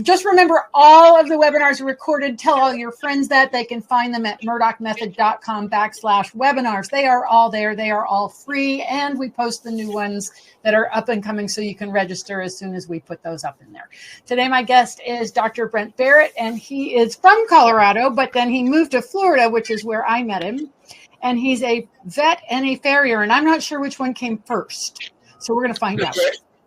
Just remember, all of the webinars are recorded. Tell all your friends that. They can find them at murdochmethod.com/webinars. They are all there. They are all free. And we post the new ones that are up and coming, so you can register as soon as we put those up in there. Today, my guest is Dr. Brent Barrett, and he is from Colorado, but then he moved to Florida, which is where I met him. And he's a vet and a farrier, and I'm not sure which one came first. So we're going to find out.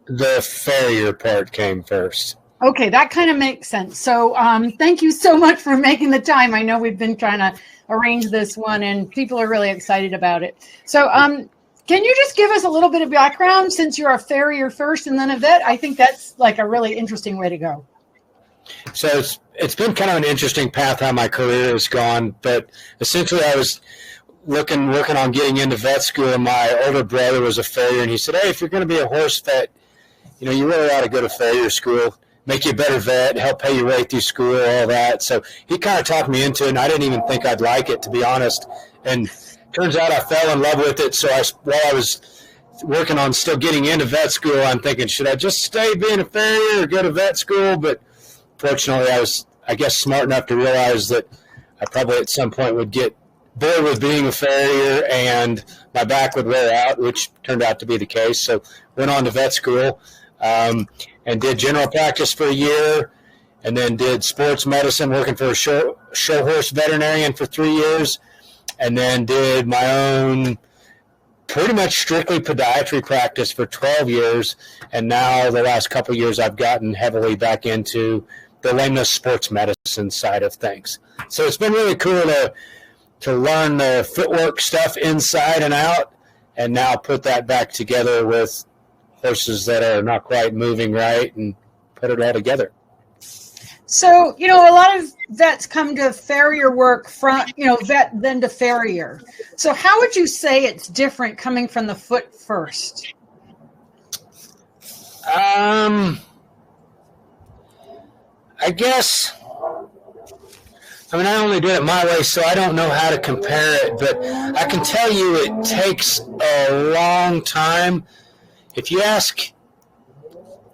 The farrier part came first. Okay, that kind of makes sense. So thank you so much for making the time. I know we've been trying to arrange this one, and people are really excited about it. So can you just give us a little bit of background, since you're a farrier first and then a vet? I think that's like a really interesting way to go. So it's been kind of an interesting path how my career has gone, but essentially I was working on getting into vet school, and my older brother was a farrier, and he said, hey, if you're going to be a horse vet, you know, you really ought to go to farrier school, make you a better vet, help pay your way through school, all that. So he kind of talked me into it, and I didn't even think I'd like it, to be honest. And turns out I fell in love with it. So while I was working on still getting into vet school, I'm thinking, should I just stay being a farrier or go to vet school? But fortunately, I was, I guess, smart enough to realize that I probably at some point would get bored with being a farrier and my back would wear out, which turned out to be the case. So went on to vet school and did general practice for a year, and then did sports medicine, working for a show horse veterinarian for 3 years, and then did my own pretty much strictly podiatry practice for 12 years. And now the last couple of years I've gotten heavily back into the lameness sports medicine side of things. So it's been really cool to learn the footwork stuff inside and out, and now put that back together with horses that are not quite moving right and put it all together. So, you know, a lot of vets come to farrier work from, you know, vet then to farrier. So how would you say it's different coming from the foot first? I guess, I mean, I only did it my way, so I don't know how to compare it, but I can tell you it takes a long time. If you ask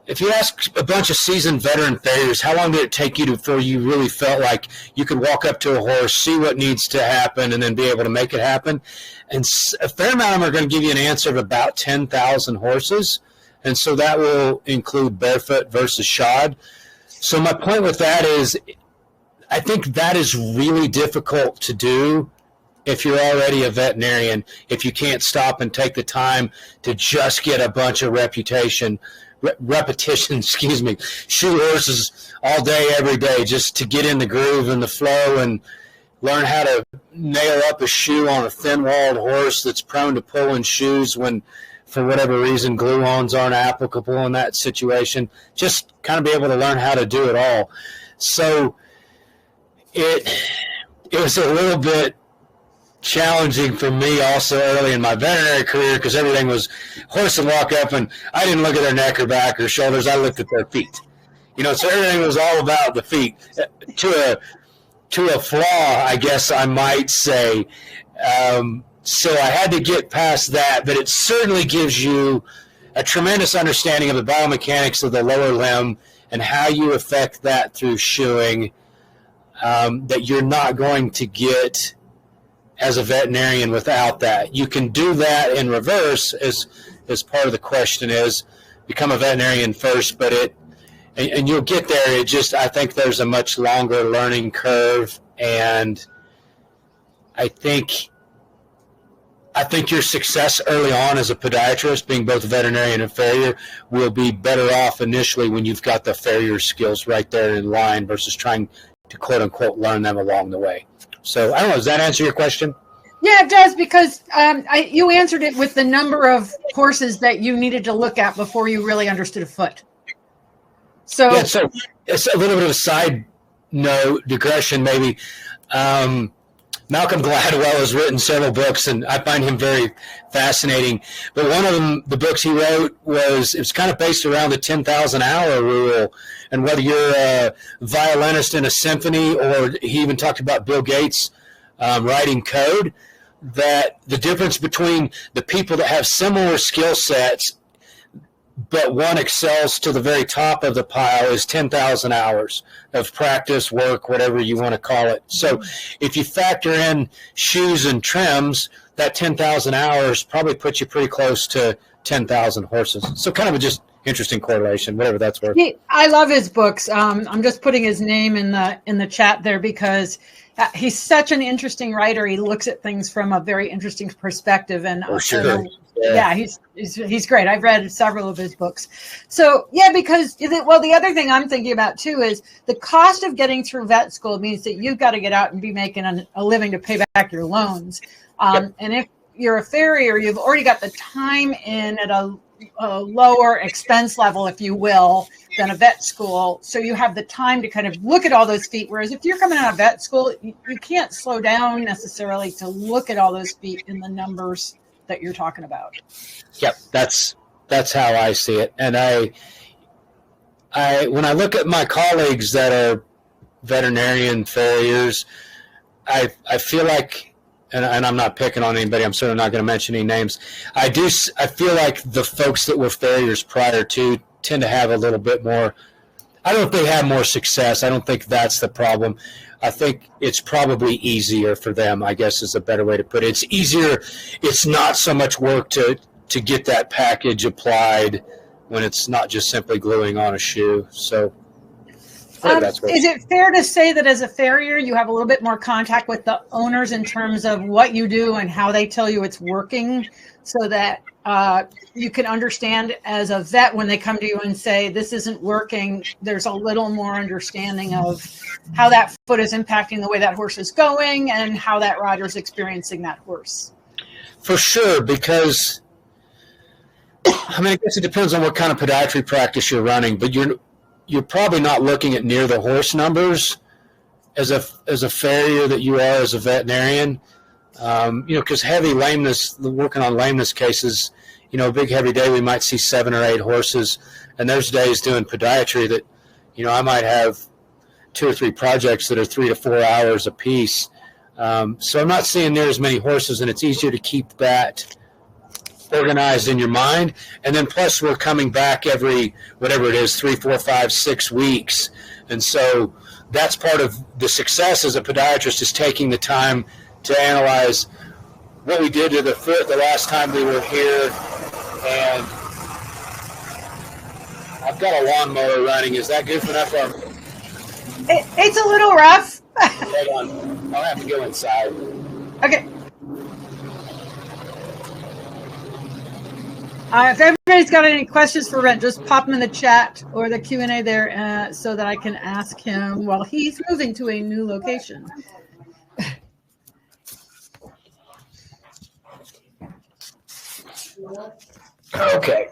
a bunch of seasoned veteran farriers, how long did it take you before you really felt like you could walk up to a horse, see what needs to happen, and then be able to make it happen? And a fair amount of them are going to give you an answer of about 10,000 horses, and so that will include barefoot versus shod. So my point with that is, I think that is really difficult to do if you're already a veterinarian, if you can't stop and take the time to just get a bunch of repetition, shoot horses all day, every day, just to get in the groove and the flow and learn how to nail up a shoe on a thin-walled horse that's prone to pulling shoes when, for whatever reason, glue-ons aren't applicable in that situation. Just kind of be able to learn how to do it all. So it was a little bit challenging for me also early in my veterinary career, because everything was horse and walk up, and I didn't look at their neck or back or shoulders. I looked at their feet. You know, so everything was all about the feet to a flaw, I guess I might say. So I had to get past that, but it certainly gives you a tremendous understanding of the biomechanics of the lower limb and how you affect that through shoeing, that you're not going to get as a veterinarian without that. You can do that in reverse, as part of the question is, become a veterinarian first, but and you'll get there. It just, I think there's a much longer learning curve, and I think your success early on as a podiatrist, being both a veterinarian and farrier, will be better off initially when you've got the farrier skills right there in line versus trying to quote unquote learn them along the way. So I don't know, does that answer your question? Yeah, it does, because you answered it with the number of horses that you needed to look at before you really understood a foot. So, yeah, so it's a little bit of a side note, digression maybe. Malcolm Gladwell has written several books, and I find him very fascinating. But one of them, the books he wrote, it was kind of based around the 10,000 hour rule. And whether you're a violinist in a symphony, or he even talked about Bill Gates writing code, that the difference between the people that have similar skill sets, but one excels to the very top of the pile is 10,000 hours of practice, work, whatever you want to call it. So if you factor in shoes and trims, that 10,000 hours probably puts you pretty close to 10,000 horses. So kind of a just interesting correlation, whatever that's worth. I love his books. I'm just putting his name in the chat there because he's such an interesting writer. He looks at things from a very interesting perspective, and For sure. Yeah, he's great. I've read several of his books. So yeah, because the other thing I'm thinking about too is the cost of getting through vet school means that you've got to get out and be making a living to pay back your loans. And if you're a farrier, you've already got the time in at a lower expense level, if you will, than a vet school. So you have the time to kind of look at all those feet. Whereas if you're coming out of vet school, you can't slow down necessarily to look at all those feet in the numbers that you're talking about. Yep, that's how I see it. And I when I look at my colleagues that are veterinarian farriers, I feel like, and I'm not picking on anybody, I'm certainly not going to mention any names. I feel like the folks that were farriers prior to tend to have a little bit more. I don't know if they have more success. I don't think that's the problem. I think it's probably easier for them, I guess is a better way to put it. It's easier. It's not so much work to get that package applied when it's not just simply gluing on a shoe. So that's what. Is it fair to say that as a farrier, you have a little bit more contact with the owners in terms of what you do and how they tell you it's working, so that you can understand as a vet when they come to you and say, this isn't working, there's a little more understanding of how that foot is impacting the way that horse is going and how that rider's experiencing that horse? For sure, because, I mean, I guess it depends on what kind of podiatry practice you're running, but you're probably not looking at near the horse numbers as a farrier that you are as a veterinarian. Because heavy lameness, working on lameness cases, a big heavy day, we might see 7 or 8 horses. And there's days doing podiatry that, I might have 2 or 3 projects that are 3 to 4 hours a piece. So I'm not seeing near as many horses, and it's easier to keep that organized in your mind. And then plus we're coming back every, whatever it is, 3, 4, 5, 6 weeks. And so that's part of the success as a podiatrist, is taking the time to analyze what we did to the foot the last time we were here. And I've got a lawnmower running. Is that good enough? It's a little rough. Hold on. I'll have to go inside. Okay. If everybody's got any questions for Brent, just pop them in the chat or the Q&A there so that I can ask him while he's moving to a new location. Okay.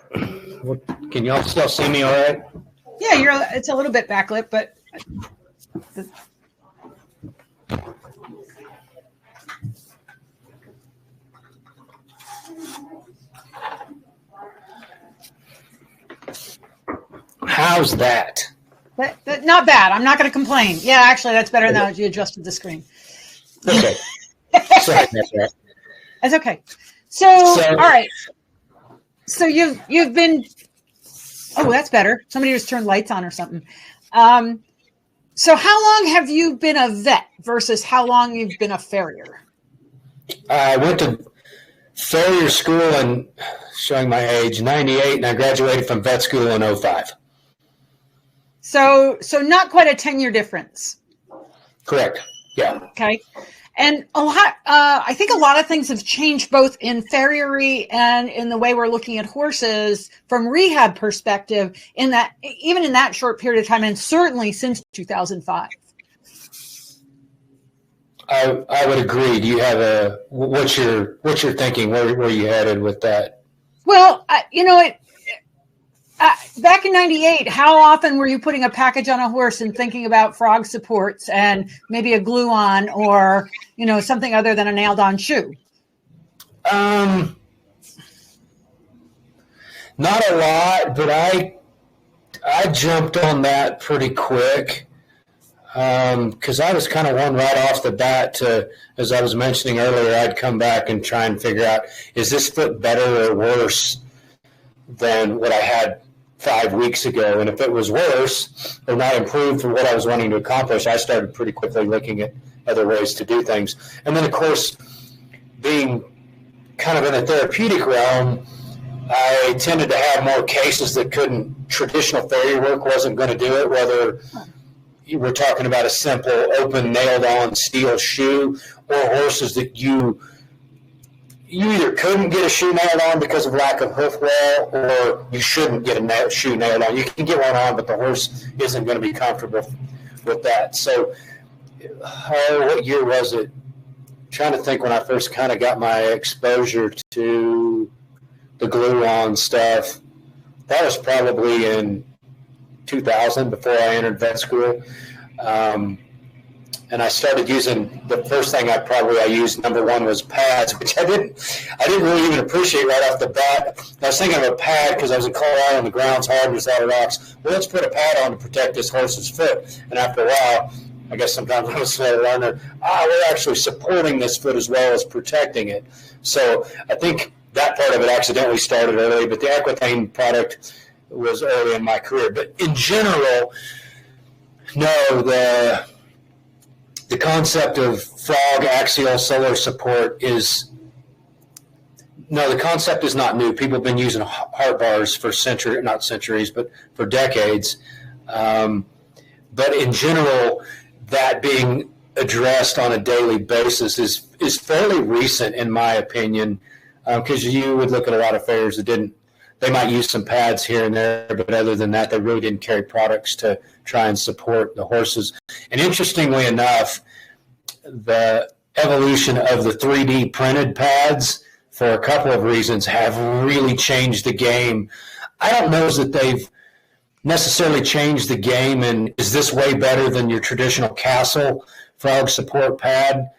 Can y'all still see me all right? Yeah, it's a little bit backlit, but how's that? Not bad. I'm not going to complain. Yeah, actually, that's better now that you adjusted the screen. Okay. Sorry about that. That's okay. So all right. So you've been. Oh, that's better. Somebody just turned lights on or something. So how long have you been a vet versus how long you've been a farrier? I went to farrier school and, showing my age, 98, and I graduated from vet school in 05. So not quite a 10-year difference. Correct. Yeah. Okay. And I think a lot of things have changed both in farriery and in the way we're looking at horses from rehab perspective, in that even in that short period of time, and certainly since 2005. I would agree. Do you have what's your thinking? Where are you headed with that? Well, back in 98, how often were you putting a package on a horse and thinking about frog supports and maybe a glue on or, something other than a nailed on shoe? Not a lot, but I jumped on that pretty quick. Because I was kind of one right off the bat to, as I was mentioning earlier, I'd come back and try and figure out, is this foot better or worse than what I had 5 weeks ago. And if it was worse or not improved for what I was wanting to accomplish, I started pretty quickly looking at other ways to do things. And then, of course, being kind of in the therapeutic realm, I tended to have more cases that traditional farrier work wasn't going to do it, whether you were talking about a simple open nailed on steel shoe or horses that you either couldn't get a shoe nailed on because of lack of hoof wall, or you shouldn't get a shoe nailed on. You can get one on, but the horse isn't going to be comfortable with that. So, what year was it? I'm trying to think when I first kind of got my exposure to the glue-on stuff. That was probably in 2000, before I entered vet school. And I started using, the first thing I used, number one, was pads, which I didn't really even appreciate right off the bat. I was thinking of a pad because I was in Colorado and the ground's hard and there's a lot of rocks. Well, let's put a pad on to protect this horse's foot. And after a while, I guess sometimes I'm a slow learner, we're actually supporting this foot as well as protecting it. So I think that part of it accidentally started early, but the Equine product was early in my career. But in general, no, the concept of frog axial solar support the concept is not new. People have been using heart bars for not centuries, but for decades. But in general, that being addressed on a daily basis is fairly recent, in my opinion, because you would look at a lot of farriers that they might use some pads here and there, but other than that, they really didn't carry products to try and support the horses. And interestingly enough, the evolution of the 3D printed pads, for a couple of reasons, have really changed the game. I don't know that they've necessarily changed the game and is this way better than your traditional Castle frog support pad,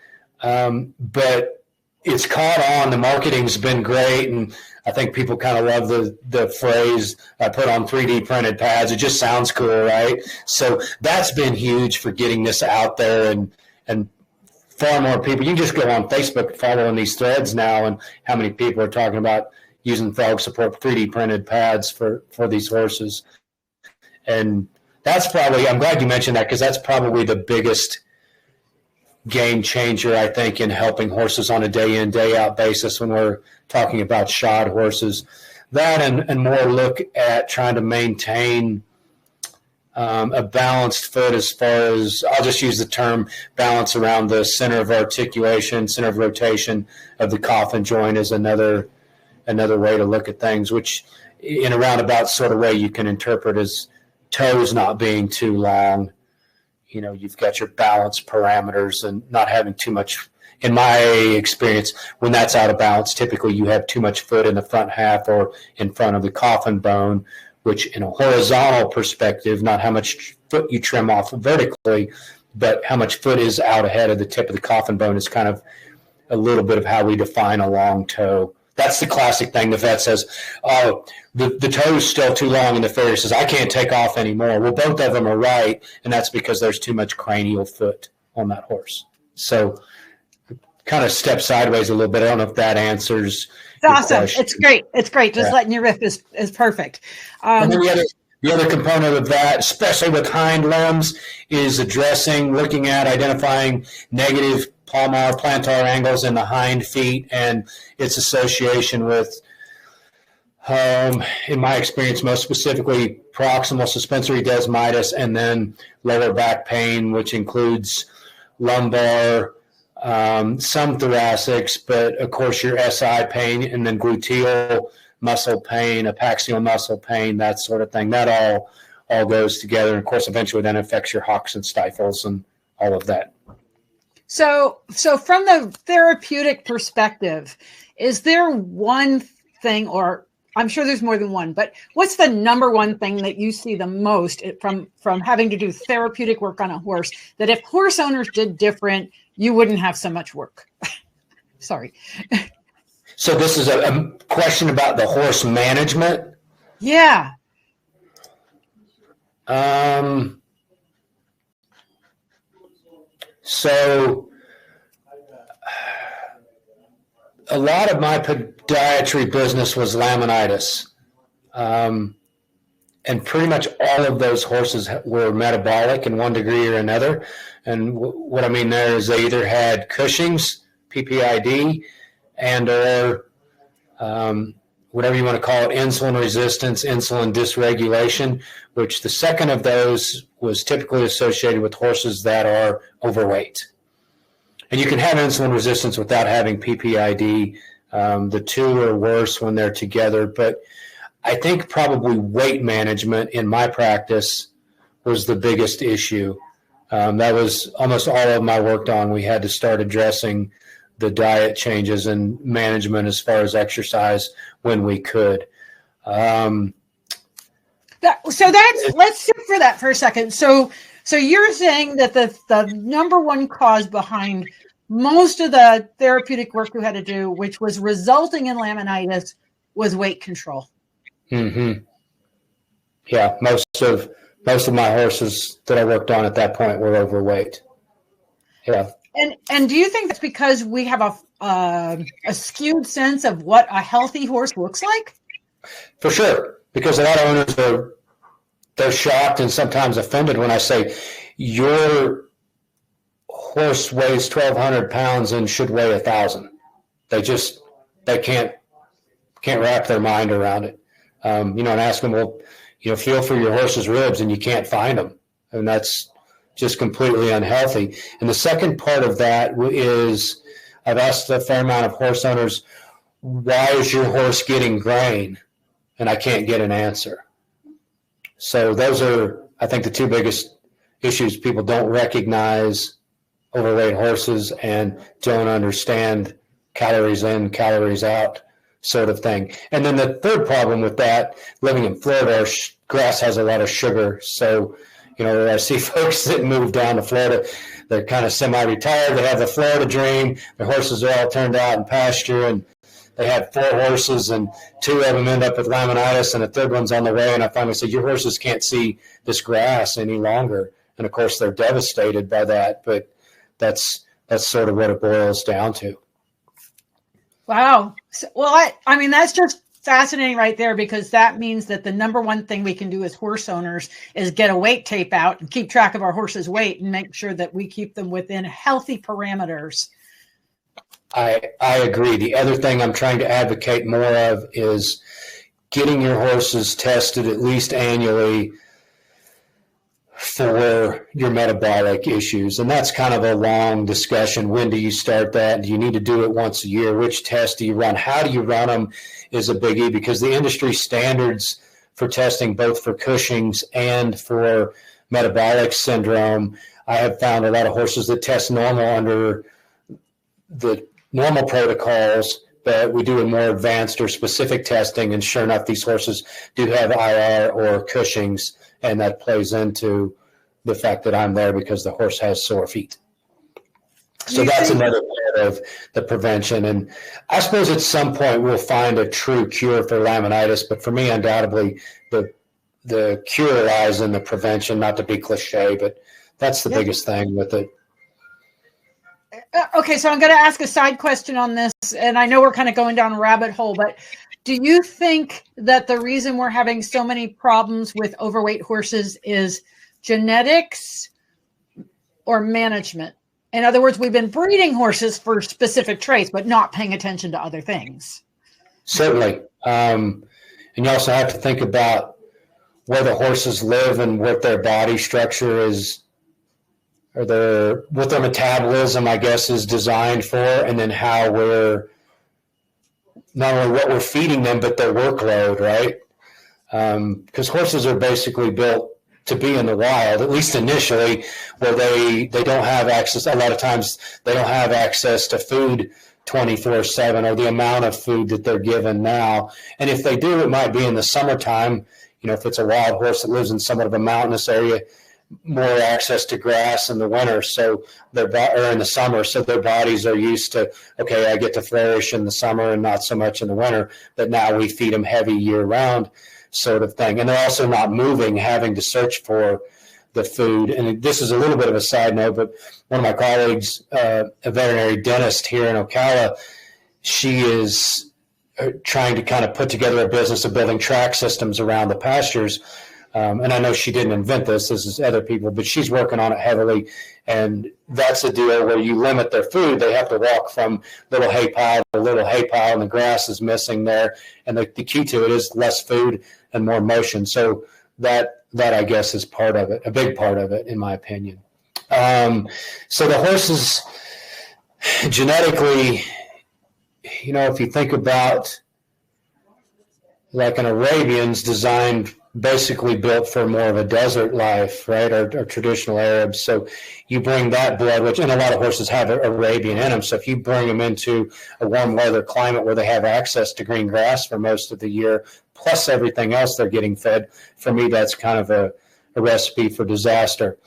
but it's caught on. The marketing's been great, and I think people kind of love the phrase, I put on 3D printed pads. It just sounds cool, right? So that's been huge for getting this out there, and far more people. You can just go on Facebook following these threads now, and how many people are talking about using frog support 3D printed pads for these horses. And that's probably, I'm glad you mentioned that, because that's probably the biggest game changer, I think, in helping horses on a day in, day out basis when we're talking about shod horses. That and more look at trying to maintain a balanced foot, as far as, I'll just use the term balance around the center of articulation, center of rotation of the coffin joint is another way to look at things, which in a roundabout sort of way you can interpret as toes not being too long. You know, you've got your balance parameters and not having too much. In my experience, when that's out of balance, typically you have too much foot in the front half or in front of the coffin bone, which in a horizontal perspective, not how much foot you trim off vertically, but how much foot is out ahead of the tip of the coffin bone is kind of a little bit of how we define a long toe. That's the classic thing. The vet says, oh, the toe's still too long, and the farrier says, I can't take off anymore. Well, both of them are right, and that's because there's too much cranial foot on that horse. So kind of step sideways a little bit. I don't know if that answers your awesome. question. It's great. It's great. Just letting you riff is perfect. And then the other component of that, especially with hind limbs, is looking at identifying negative palmar plantar angles in the hind feet and its association with, in my experience, most specifically proximal suspensory desmitis, and then lower back pain, which includes lumbar, some thoracics, but of course your SI pain, and then gluteal muscle pain, apaxial muscle pain, that sort of thing. That all goes together, and of course eventually then affects your hocks and stifles and all of that. So from the therapeutic perspective, is there one thing, or I'm sure there's more than one, but what's the number one thing that you see the most from having to do therapeutic work on a horse, that if horse owners did different, you wouldn't have so much work? Sorry. So this is a question about the horse management? Yeah. So a lot of my podiatry business was laminitis. And pretty much all of those horses were metabolic in one degree or another. And what I mean there is they either had Cushing's, PPID, and or whatever you want to call it, insulin resistance, insulin dysregulation, which the second of those was typically associated with horses that are overweight. And you can have insulin resistance without having PPID. The two are worse when they're together, but I think probably weight management in my practice was the biggest issue. That was almost all of my work on. We had to start addressing the diet changes and management as far as exercise when we could. Let's sit for that for a second. So you're saying that the number one cause behind most of the therapeutic work we had to do, which was resulting in laminitis, was weight control. Mm-hmm. Yeah, most of my horses that I worked on at that point were overweight. Yeah. And do you think that's because we have a skewed sense of what a healthy horse looks like? For sure, because a lot of owners they're shocked and sometimes offended when I say your horse weighs 1,200 pounds and should weigh 1,000. They can't wrap their mind around it. And ask them, well, feel for your horse's ribs and you can't find them. And that's just completely unhealthy. And the second part of that is I've asked a fair amount of horse owners, why is your horse getting grain? And I can't get an answer. So those are, I think, the two biggest issues. People don't recognize overweight horses and don't understand calories in, calories out sort of thing. And then the third problem with that, living in Florida, grass has a lot of sugar. So, I see folks that move down to Florida, they're kind of semi-retired. They have the Florida dream. Their horses are all turned out in pasture, and they had 4 horses, and 2 of them end up with laminitis, and the third one's on the way. And I finally said, your horses can't see this grass any longer. And, of course, they're devastated by that. But that's sort of what it boils down to. Wow. Well, I mean, that's just fascinating right there, because that means that the number one thing we can do as horse owners is get a weight tape out and keep track of our horse's weight and make sure that we keep them within healthy parameters. I agree. The other thing I'm trying to advocate more of is getting your horses tested at least annually for your metabolic issues. And that's kind of a long discussion. When do you start that? Do you need to do it once a year? Which tests do you run? How do you run them is a biggie, because the industry standards for testing both for Cushing's and for metabolic syndrome, I have found a lot of horses that test normal under the normal protocols, but we do a more advanced or specific testing, and sure enough, these horses do have IR or Cushing's, and that plays into the fact that I'm there because the horse has sore feet. So that's another part of the prevention. And I suppose at some point we'll find a true cure for laminitis, but for me, undoubtedly, the cure lies in the prevention, not to be cliche, but that's the biggest thing with it. Okay, so I'm going to ask a side question on this, and I know we're kind of going down a rabbit hole, but do you think that the reason we're having so many problems with overweight horses is genetics or management? In other words, we've been breeding horses for specific traits, but not paying attention to other things. Certainly. And you also have to think about where the horses live and what their body structure is, or what their metabolism, I guess, is designed for, and then how we're not only what we're feeding them, but their workload, right? Because horses are basically built to be in the wild, at least initially, where they don't have access. A lot of times they don't have access to food 24/7, or the amount of food that they're given now. And if they do, it might be in the summertime. If it's a wild horse that lives in somewhat of a mountainous area, more access to grass in the winter, or in the summer, so their bodies are used to, okay, I get to flourish in the summer and not so much in the winter, but now we feed them heavy year round sort of thing. And they're also not moving, having to search for the food. And this is a little bit of a side note, but one of my colleagues, a veterinary dentist here in Ocala, she is trying to kind of put together a business of building track systems around the pastures. And I know she didn't invent this. This is other people, but she's working on it heavily. And that's a deal where you limit their food. They have to walk from little hay pile to little hay pile, and the grass is missing there. And the key to it is less food and more motion. So that I guess is part of it, a big part of it, in my opinion. So the horses genetically, if you think about like an Arabian's designed, basically built for more of a desert life, right? Or traditional Arabs. So you bring that blood, which, and a lot of horses have Arabian in them. So if you bring them into a warm weather climate where they have access to green grass for most of the year, plus everything else they're getting fed, for me, that's kind of a recipe for disaster.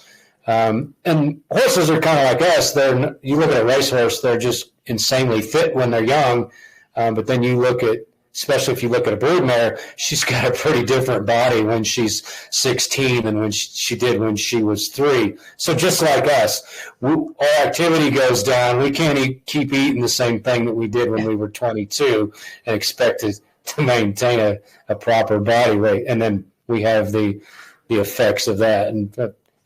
And horses are kind of like us. You look at a racehorse, they're just insanely fit when they're young. But then you look at, especially if you look at a broodmare, she's got a pretty different body when she's 16 than when she did when she was 3. So just like us, our activity goes down. We can't keep eating the same thing that we did when we were 22 and expect to maintain a proper body weight. And then we have the effects of that. And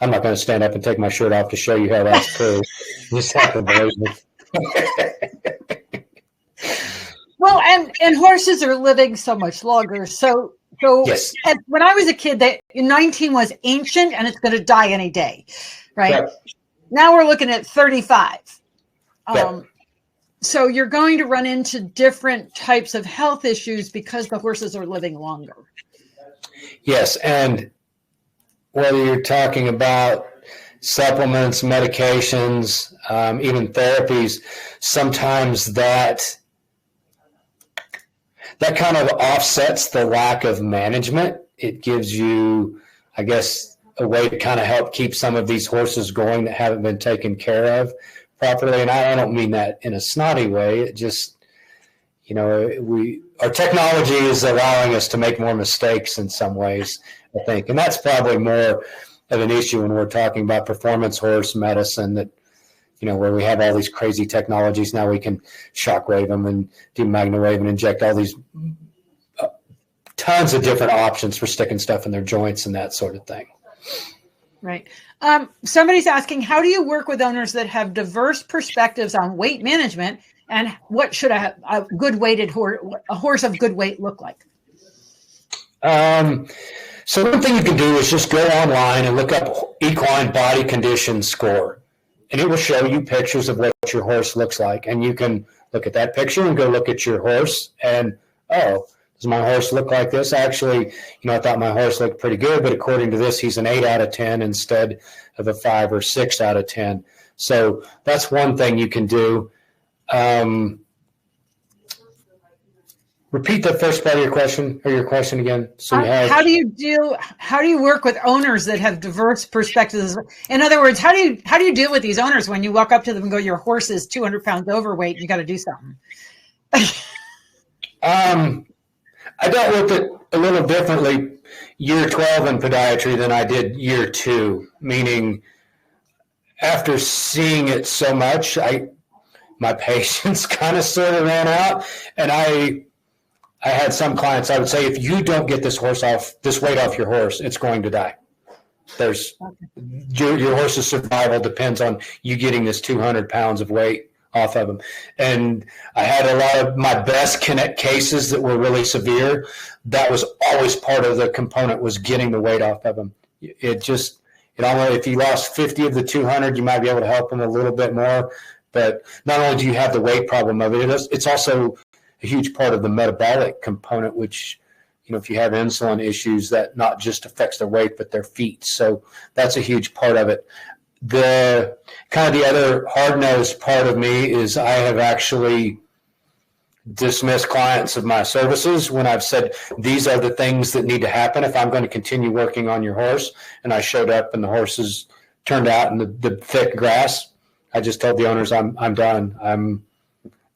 I'm not going to stand up and take my shirt off to show you how that's true. You just have to believe me. Well, and horses are living so much longer. So yes. When I was a kid, 19 was ancient and it's going to die any day, right? Yep. Now we're looking at 35. Yep. So you're going to run into different types of health issues because the horses are living longer. Yes, and whether you're talking about supplements, medications, even therapies, sometimes that kind of offsets the lack of management. It gives you, I guess, a way to kind of help keep some of these horses going that haven't been taken care of properly. And I don't mean that in a snotty way. It just, our technology is allowing us to make more mistakes in some ways, I think. And that's probably more of an issue when we're talking about performance horse medicine, that where we have all these crazy technologies. Now we can shockwave them and do magnawave and inject all these tons of different options for sticking stuff in their joints and that sort of thing. Right. Somebody's asking, how do you work with owners that have diverse perspectives on weight management, and what should a good weighted a horse of good weight look like? So one thing you can do is just go online and look up Equine body condition score. And it will show you pictures of what your horse looks like. And you can look at that picture and go look at your horse and, does my horse look like this? Actually, I thought my horse looked pretty good, but according to this, he's an 8 out of 10 instead of a 5 or 6 out of 10. So that's one thing you can do. Repeat the first part of your question again. So how do you work with owners that have diverse perspectives? In other words, how do you deal with these owners when you walk up to them and go, your horse is 200 pounds overweight, you got to do something? I dealt with it a little differently year 12 in podiatry than I did year 2, meaning after seeing it so much, my patience kind of sort of ran out, and I had some clients, I would say, if you don't get this weight off your horse, it's going to die. Your horse's survival depends on you getting this 200 pounds of weight off of him. And I had a lot of my best cases that were really severe. That was always part of the component, was getting the weight off of him. If you lost 50 of the 200, you might be able to help him a little bit more. But not only do you have the weight problem of it, it's also a huge part of the metabolic component, which, if you have insulin issues, that not just affects their weight, but their feet. So that's a huge part of it. The kind of the other hard-nosed part of me is I have actually dismissed clients of my services when I've said, these are the things that need to happen if I'm going to continue working on your horse. And I showed up and the horses turned out in the thick grass. I just told the owners, I'm done.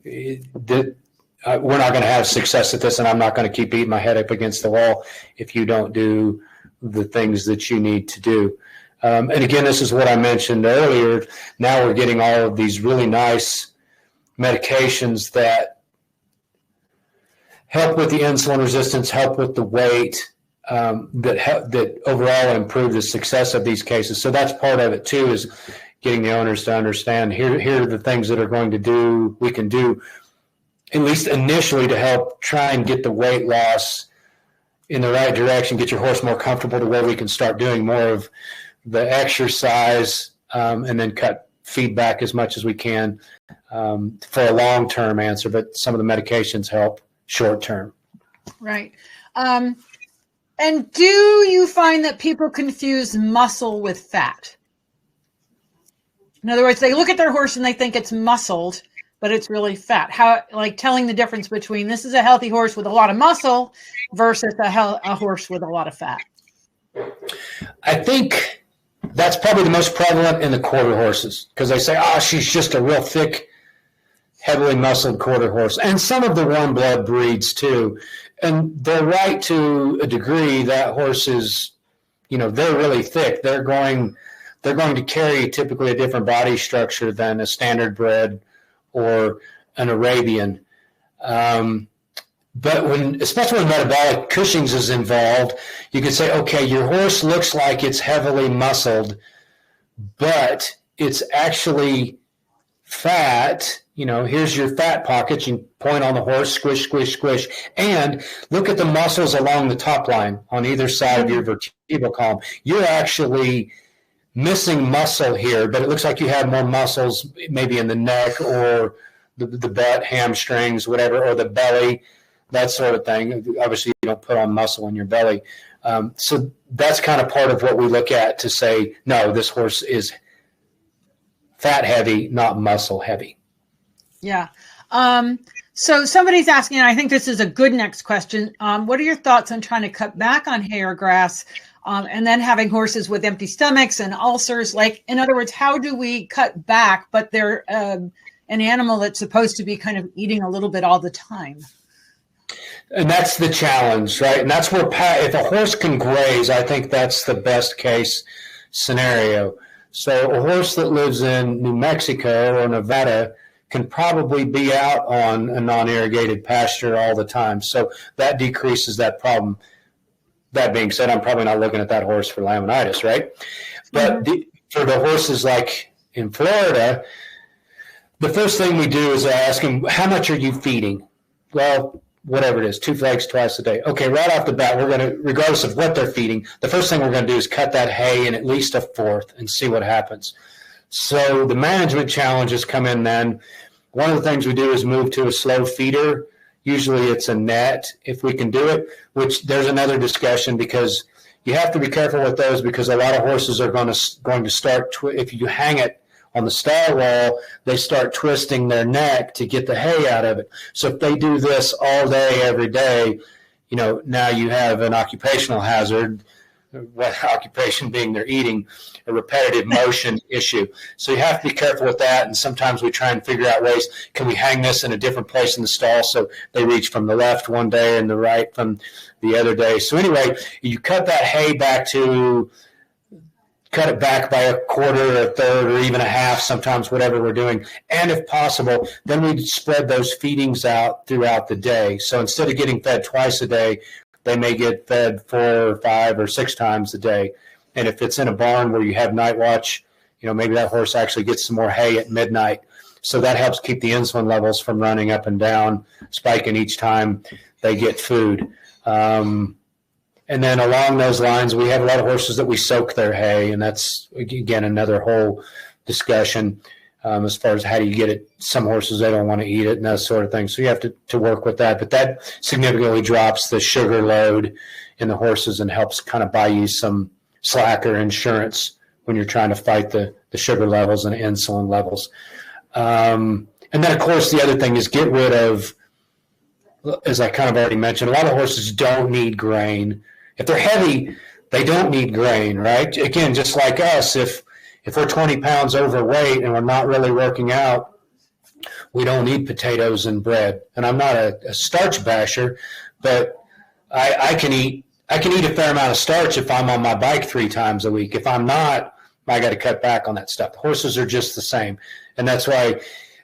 We're not going to have success at this, and I'm not going to keep beating my head up against the wall if you don't do the things that you need to do. And again, this is what I mentioned earlier. Now we're getting all of these really nice medications that help with the insulin resistance, help with the weight, that overall improve the success of these cases. So that's part of it too, is getting the owners to understand here are the things that we can do at least initially to help try and get the weight loss in the right direction, get your horse more comfortable to where we can start doing more of the exercise, and then cut feedback as much as we can for a long-term answer. But some of the medications help short-term. Right. And do you find that people confuse muscle with fat? In other words, they look at their horse and they think it's muscled, but it's really fat. How, like telling the difference between this is a healthy horse with a lot of muscle versus a horse with a lot of fat? I think that's probably the most prevalent in the quarter horses, because they say, she's just a real thick, heavily muscled quarter horse. And some of the warm blood breeds too. And they're right to a degree. That horse is, they're really thick. They're going to carry typically a different body structure than a standard bred or an Arabian. But especially when metabolic Cushing's is involved, you can say, okay, your horse looks like it's heavily muscled, but it's actually fat. Here's your fat pockets. You point on the horse, squish, squish, squish, and look at the muscles along the top line on either side of your vertebral column. You're actually missing muscle here, but it looks like you have more muscles maybe in the neck or the butt, hamstrings, whatever, or the belly, that sort of thing. Obviously, you don't put on muscle in your belly. So that's kind of part of what we look at to say, no, this horse is fat heavy, not muscle heavy. Yeah. So somebody's asking, and I think this is a good next question. What are your thoughts on trying to cut back on hay or grass, and then having horses with empty stomachs and ulcers? Like, in other words, how do we cut back, but they're an animal that's supposed to be kind of eating a little bit all the time? And that's the challenge, right? And that's where if a horse can graze, I think that's the best case scenario. So a horse that lives in New Mexico or Nevada can probably be out on a non-irrigated pasture all the time. So that decreases that problem. That being said, I'm probably not looking at that horse for laminitis, right? But for the horses like in Florida, the first thing we do is ask them, how much are you feeding? Well, whatever it is, 2 flakes twice a day. Okay, right off the bat, we're going to, regardless of what they're feeding, the first thing we're going to do is cut that hay in at least a fourth and see what happens. So the management challenges come in then. One of the things we do is move to a slow feeder. Usually it's a net if we can do it, which there's another discussion, because you have to be careful with those, because a lot of horses are going to start, if you hang it on the stall wall, they start twisting their neck to get the hay out of it. So if they do this all day, every day, now you have an occupational hazard, what occupation being they're eating, a repetitive motion issue. So you have to be careful with that. And sometimes we try and figure out ways, can we hang this in a different place in the stall so they reach from the left one day and the right from the other day. So anyway, you cut that hay back cut it back by a quarter or a third or even a half, sometimes whatever we're doing. And if possible, then we spread those feedings out throughout the day. So instead of getting fed twice a day, they may get fed 4 or 5 or 6 times a day. And if it's in a barn where you have night watch, maybe that horse actually gets some more hay at midnight. So that helps keep the insulin levels from running up and down, spiking each time they get food. And then along those lines, we have a lot of horses that we soak their hay, and that's, again, another whole discussion as far as how do you get it. Some horses, they don't want to eat it and that sort of thing. So you have to work with that. But that significantly drops the sugar load in the horses and helps kind of buy you some slack or insurance when you're trying to fight the sugar levels and insulin levels. And then, of course, the other thing is get rid of, as I kind of already mentioned, a lot of horses don't need grain. If they're heavy, they don't need grain, right? Again, just like us, if we're 20 pounds overweight and we're not really working out, we don't need potatoes and bread. And I'm not a starch basher, but I can eat a fair amount of starch if I'm on my bike 3 times a week. If I'm not, I got to cut back on that stuff. Horses are just the same. And that's why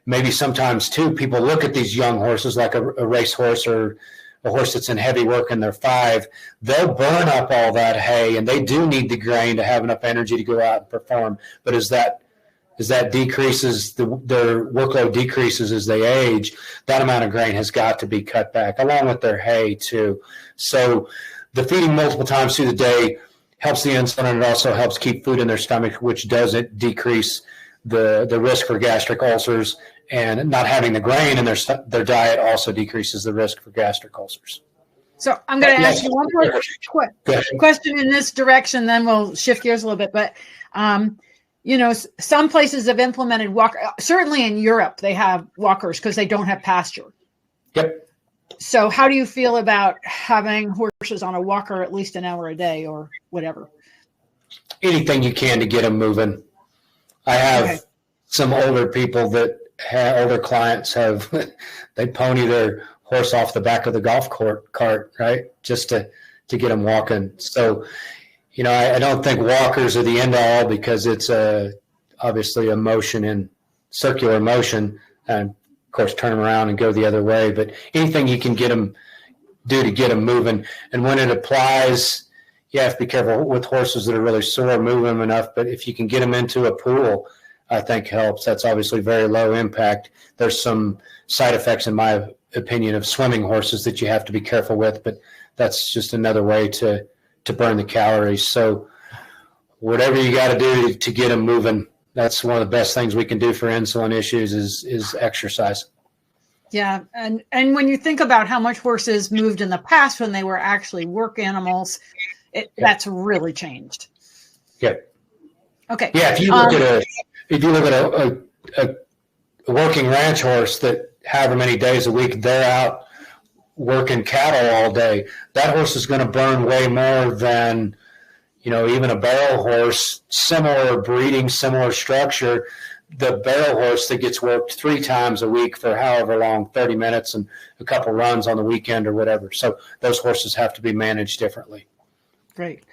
maybe sometimes too, people look at these young horses like a racehorse or a horse that's in heavy work and they're 5, they'll burn up all that hay, and they do need the grain to have enough energy to go out and perform. But as that decreases, their workload decreases as they age, that amount of grain has got to be cut back, along with their hay too. So the feeding multiple times through the day helps the insulin, and it also helps keep food in their stomach, which doesn't decrease the risk for gastric ulcers. And not having the grain in their diet also decreases the risk for gastric ulcers. So I'm going to ask you one more question in this direction, then we'll shift gears a little bit. But, some places have implemented walker. Certainly in Europe, they have walkers because they don't have pasture. Yep. So how do you feel about having horses on a walker at least an hour a day or whatever? Anything you can to get them moving. I have some older people older clients they pony their horse off the back of the golf cart, right? Just to get them walking. So, I don't think walkers are the end all, because it's obviously a motion in circular motion, and of course turn them around and go the other way. But anything you can do to get them moving. And when it applies, you have to be careful with horses that are really sore, move them enough. But if you can get them into a pool, I think helps. That's obviously very low impact. There's some side effects, in my opinion, of swimming horses that you have to be careful with, but that's just another way to burn the calories. So whatever you got to do to get them moving, that's one of the best things we can do for insulin issues is exercise. Yeah. And when you think about how much horses moved in the past when they were actually work animals, that's really changed. Yeah. Okay. Yeah. If you look at a working ranch horse that however many days a week they're out working cattle all day, that horse is going to burn way more than, even a barrel horse, similar breeding, similar structure. The barrel horse that gets worked 3 times a week for however long, 30 minutes and a couple runs on the weekend or whatever. So those horses have to be managed differently. Great.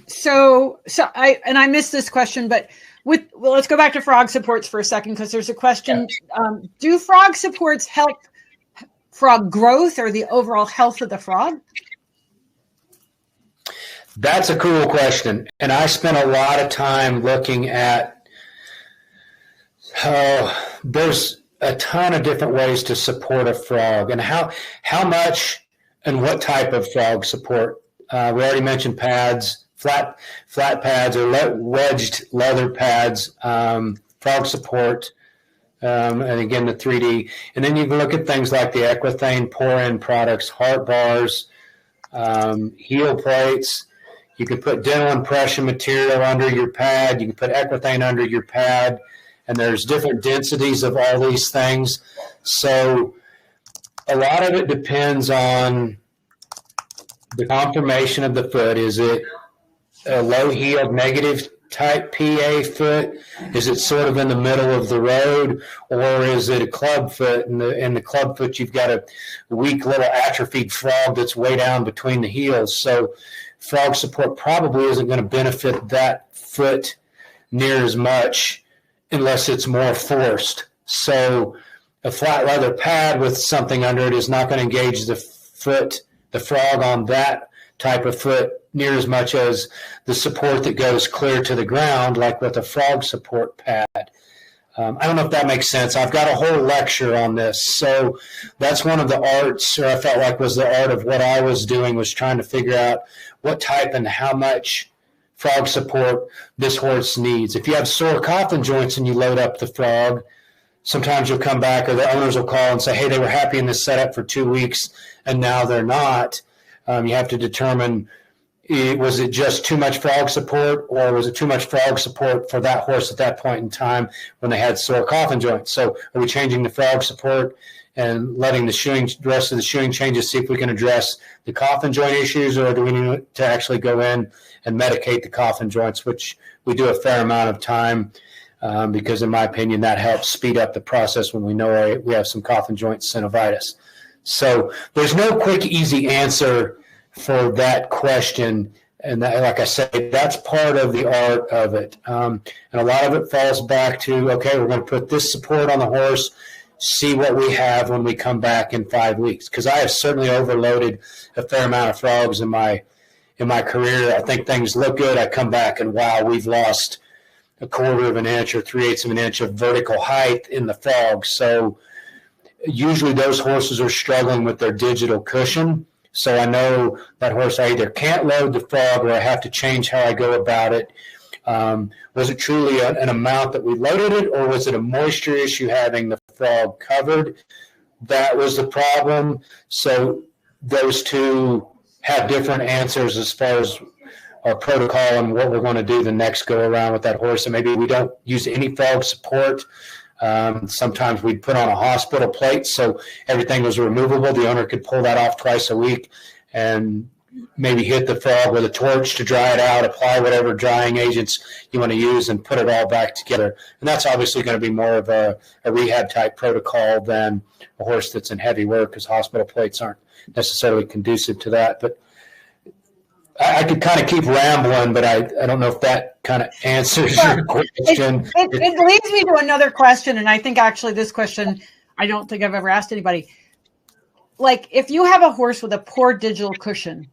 So I missed this question, but let's go back to frog supports for a second, because there's a question. Do frog supports help frog growth or the overall health of the frog? That's a cool question. And I spent a lot of time looking at there's a ton of different ways to support a frog, and how much and what type of frog support. We already mentioned pads, flat pads or wedged leather pads, frog support, and again the 3D. And then you can look at things like the Equine pour-in products, heart bars, heel plates. You can put dental impression material under your pad. You can put Equine under your pad, and there's different densities of all these things. So a lot of it depends on the conformation of the foot. Is it a low-heeled negative type PA foot? Is it sort of in the middle of the road, or is it a club foot? And the club foot, you've got a weak little atrophied frog that's way down between the heels. So frog support probably isn't going to benefit that foot near as much unless it's more forced. So a flat leather pad with something under it is not going to engage the frog on that type of foot near as much as the support that goes clear to the ground, like with a frog support pad. I don't know if that makes sense. I've got a whole lecture on this. So that's one of the arts, or I felt like was the art of what I was doing, was trying to figure out what type and how much frog support this horse needs. If you have sore coffin joints and you load up the frog, sometimes you'll come back, or the owners will call and say, hey, they were happy in this setup for 2 weeks and now they're not. You have to determine, was it just too much frog support, or was it too much frog support for that horse at that point in time when they had sore coffin joints? So are we changing the frog support and letting the rest of the shoeing changes, see if we can address the coffin joint issues, or do we need to actually go in and medicate the coffin joints, which we do a fair amount of time, because in my opinion, that helps speed up the process when we know we have some coffin joint synovitis. So there's no quick, easy answer for that question. And that, like I said, that's part of the art of it. And a lot of it falls back to, okay, we're going to put this support on the horse see what we have when we come back in 5 weeks. Because I have certainly overloaded a fair amount of frogs in my career. I think things look good. I come back and wow, we've lost a quarter of an inch or 3/8 of an inch of vertical height in the frog. So usually those horses are struggling with their digital cushion. So I know that horse, I either can't load the frog or I have to change how I go about it. Was it truly an amount that we loaded it, or was it a moisture issue having the frog covered? That was the problem. So those two have different answers as far as our protocol and what we're going to do the next go around with that horse. And maybe we don't use any frog support. Sometimes we'd put on a hospital plate so everything was removable. The owner could pull that off twice a week and maybe hit the frog with a torch to dry it out, apply whatever drying agents you want to use, and put it all back together. And that's obviously going to be more of a rehab type protocol than a horse that's in heavy work, because hospital plates aren't necessarily conducive to that. But I could kind of keep rambling, but I don't know if that kind of answers your question. It leads me to another question, and I think actually this question, I don't think I've ever asked anybody. Like, if you have a horse with a poor digital cushion,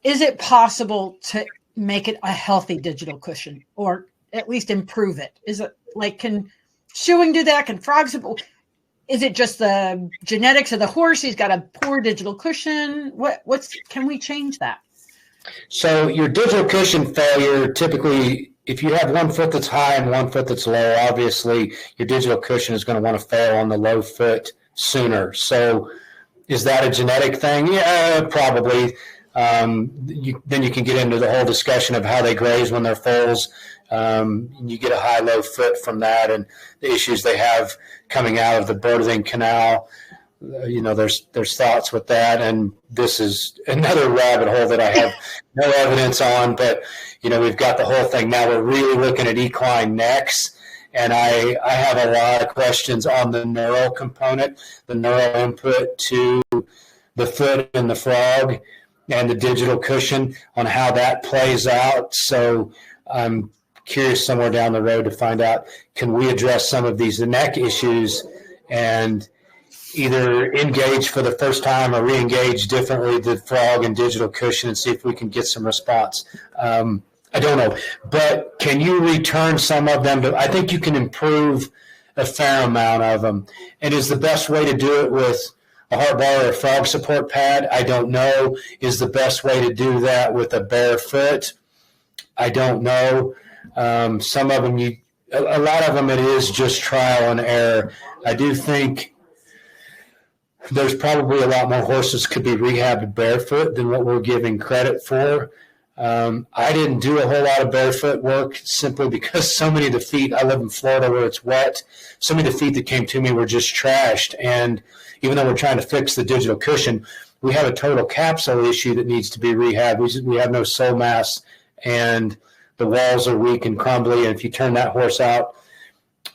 is it possible to make it a healthy digital cushion, or at least improve it? Is it like, can shoeing do that? Can frogs? Is it just the genetics of the horse? He's got a poor digital cushion. Can we change that? So your digital cushion failure, typically, if you have 1 foot that's high and 1 foot that's low, obviously your digital cushion is going to want to fail on the low foot sooner. So is that a genetic thing? Yeah, probably. Then you can get into the whole discussion of how they graze when they're foals. You get a high-low foot from that, and the issues they have coming out of the birthing canal. There's thoughts with that, and this is another rabbit hole that I have no evidence on. But we've got the whole thing now. We're really looking at equine necks, and I have a lot of questions on the neural component, the neural input to the foot and the frog, and the digital cushion, on how that plays out. So I'm curious somewhere down the road to find out, can we address some of these neck issues and either engage for the first time or re-engage differently the frog and digital cushion and see if we can get some response. I don't know. But can you return some of them? I think you can improve a fair amount of them. And is the best way to do it with a heart bar or a frog support pad? I don't know. Is the best way to do that with a bare foot? I don't know. Some of them, a lot of them, it is just trial and error. I do think there's probably a lot more horses could be rehabbed barefoot than what we're giving credit for. I didn't do a whole lot of barefoot work simply because so many of the feet, I live in Florida where it's wet, so many of the feet that came to me were just trashed. And even though we're trying to fix the digital cushion, we have a total capsule issue that needs to be rehabbed. We have no sole mass, and the walls are weak and crumbly. And if you turn that horse out,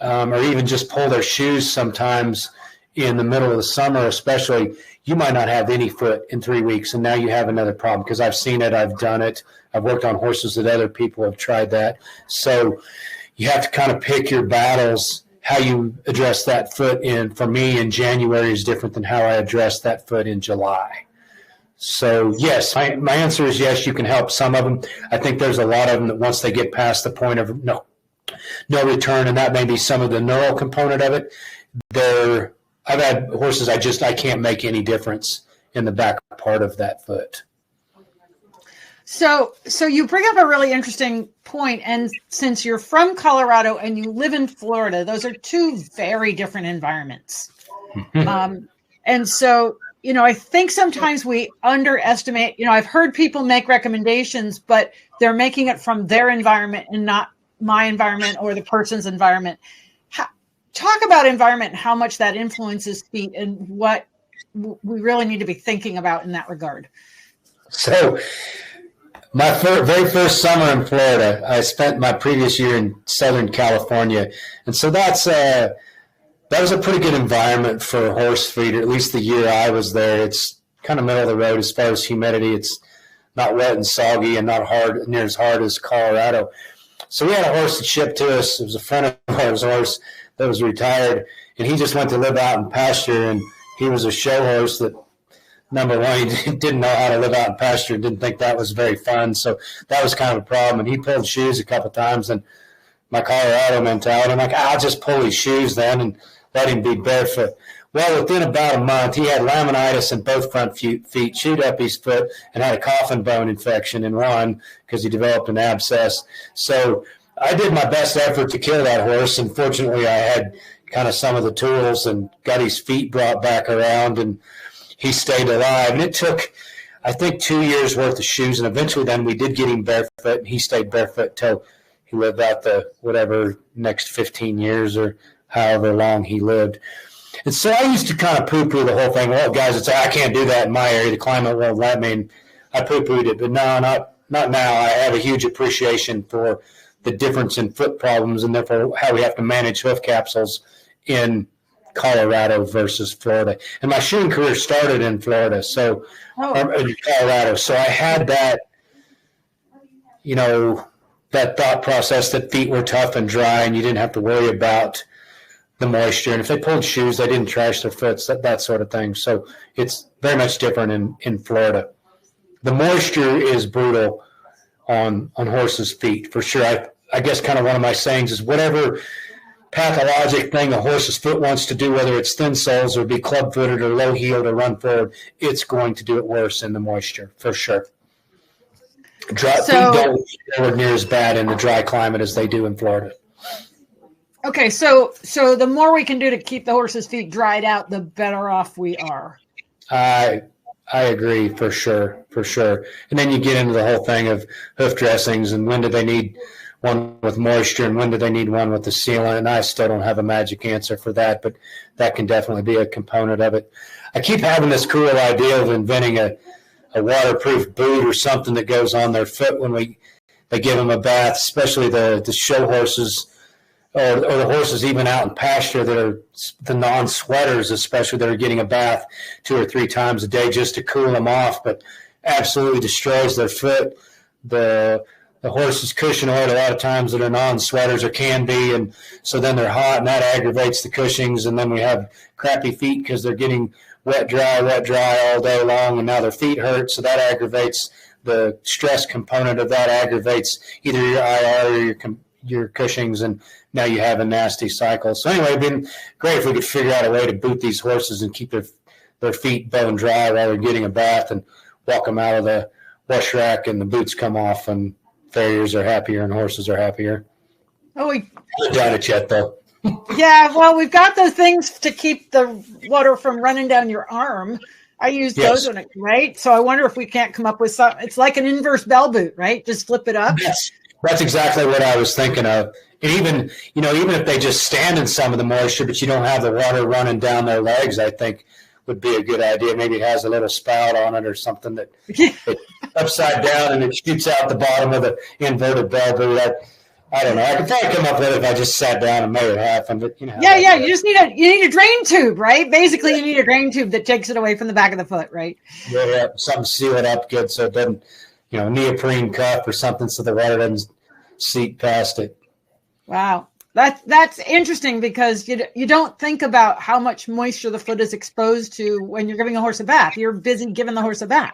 or even just pull their shoes sometimes in the middle of the summer especially, you might not have any foot in 3 weeks, and now you have another problem, because I've seen it, I've done it, I've worked on horses that other people have tried that. So you have to kind of pick your battles. How you address that foot for me in January is different than how I address that foot in July. So yes, my answer is yes, you can help some of them. I think there's a lot of them that once they get past the point of no return, and that may be some of the neural component of it, I've had horses I can't make any difference in the back part of that foot. So you bring up a really interesting point, and since you're from Colorado and you live in Florida, those are two very different environments. And so, I think sometimes we underestimate, I've heard people make recommendations, but they're making it from their environment and not my environment or the person's environment. Talk about environment and how much that influences feet and what we really need to be thinking about in that regard. So my very first summer in Florida, I spent my previous year in Southern California. And so that was a pretty good environment for horse feed, or at least the year I was there. It's kind of middle of the road as far as humidity. It's not wet and soggy and not near as hard as Colorado. So we had a horse that shipped to us. It was a friend of ours horse that was retired, and he just went to live out in pasture, and he was a show horse that, number one, he didn't know how to live out in pasture, didn't think that was very fun, so that was kind of a problem, and he pulled shoes a couple times, and my Colorado mentality, I'm like, I'll just pull his shoes then and let him be barefoot. Well, within about a month, he had laminitis in both front feet, chewed up his foot, and had a coffin bone infection in one because he developed an abscess. So I did my best effort to kill that horse, and fortunately I had kind of some of the tools and got his feet brought back around, and he stayed alive. And it took, I think, 2 years worth of shoes, and eventually then we did get him barefoot, and he stayed barefoot till he lived out the whatever next 15 years or however long he lived. And so I used to kind of poo-poo the whole thing. Well, guys, it's I can't do that in my area. The climate won't let me. And I poo-pooed it. But no, not now. I have a huge appreciation for the difference in foot problems and therefore how we have to manage hoof capsules in Colorado versus Florida. And my shoeing career started in Florida, so in Colorado. So I had that, that thought process that feet were tough and dry and you didn't have to worry about the moisture. And if they pulled shoes, they didn't trash their foot, that sort of thing. So it's very much different in Florida. The moisture is brutal on horses' feet, for sure. I guess kind of one of my sayings is whatever pathologic thing a horse's foot wants to do, whether it's thin soles or be club-footed or low-heeled or run forward, it's going to do it worse in the moisture, for sure. Feet don't get near as bad in the dry climate as they do in Florida. Okay, so the more we can do to keep the horse's feet dried out, the better off we are. I agree, for sure. And then you get into the whole thing of hoof dressings and when do they need one with moisture and when do they need one with the sealant, and I still don't have a magic answer for that, but that can definitely be a component of it. I keep having this cool idea of inventing a waterproof boot or something that goes on their foot when they give them a bath, especially the show horses or the horses even out in pasture that are the non-sweaters, especially that are getting a bath 2 or 3 times a day just to cool them off, but absolutely destroys their foot. The horse's cushion oil a lot of times that are non-sweaters or can be, and so then they're hot and that aggravates the cushings, and then we have crappy feet because they're getting wet, dry all day long, and now their feet hurt, so that aggravates the stress component of that aggravates either your IR or your cushings, and now you have a nasty cycle. So anyway, it'd been great if we could figure out a way to boot these horses and keep their feet bone dry while they're getting a bath and walk them out of the wash rack and the boots come off and farriers are happier and horses are happier. Oh, I haven't done it yet, though. Yeah, well, we've got those things to keep the water from running down your arm. I use those on it, right? So I wonder if we can't come up with something. It's like an inverse bell boot, right? Just flip it up. Yes, that's exactly what I was thinking of. And even if they just stand in some of the moisture, but you don't have the water running down their legs, I think would be a good idea. Maybe it has a little spout on it or something that upside down and it shoots out the bottom of the inverted bell boot. I don't know. I could probably come up with it if I just sat down and made it happen. But yeah. You just need a drain tube, right? Basically, you need a drain tube that takes it away from the back of the foot, right? Yeah. Something to seal it up good so it doesn't, neoprene cuff or something so the water doesn't seep past it. Wow. That's interesting because you don't think about how much moisture the foot is exposed to when you're giving a horse a bath. You're busy giving the horse a bath.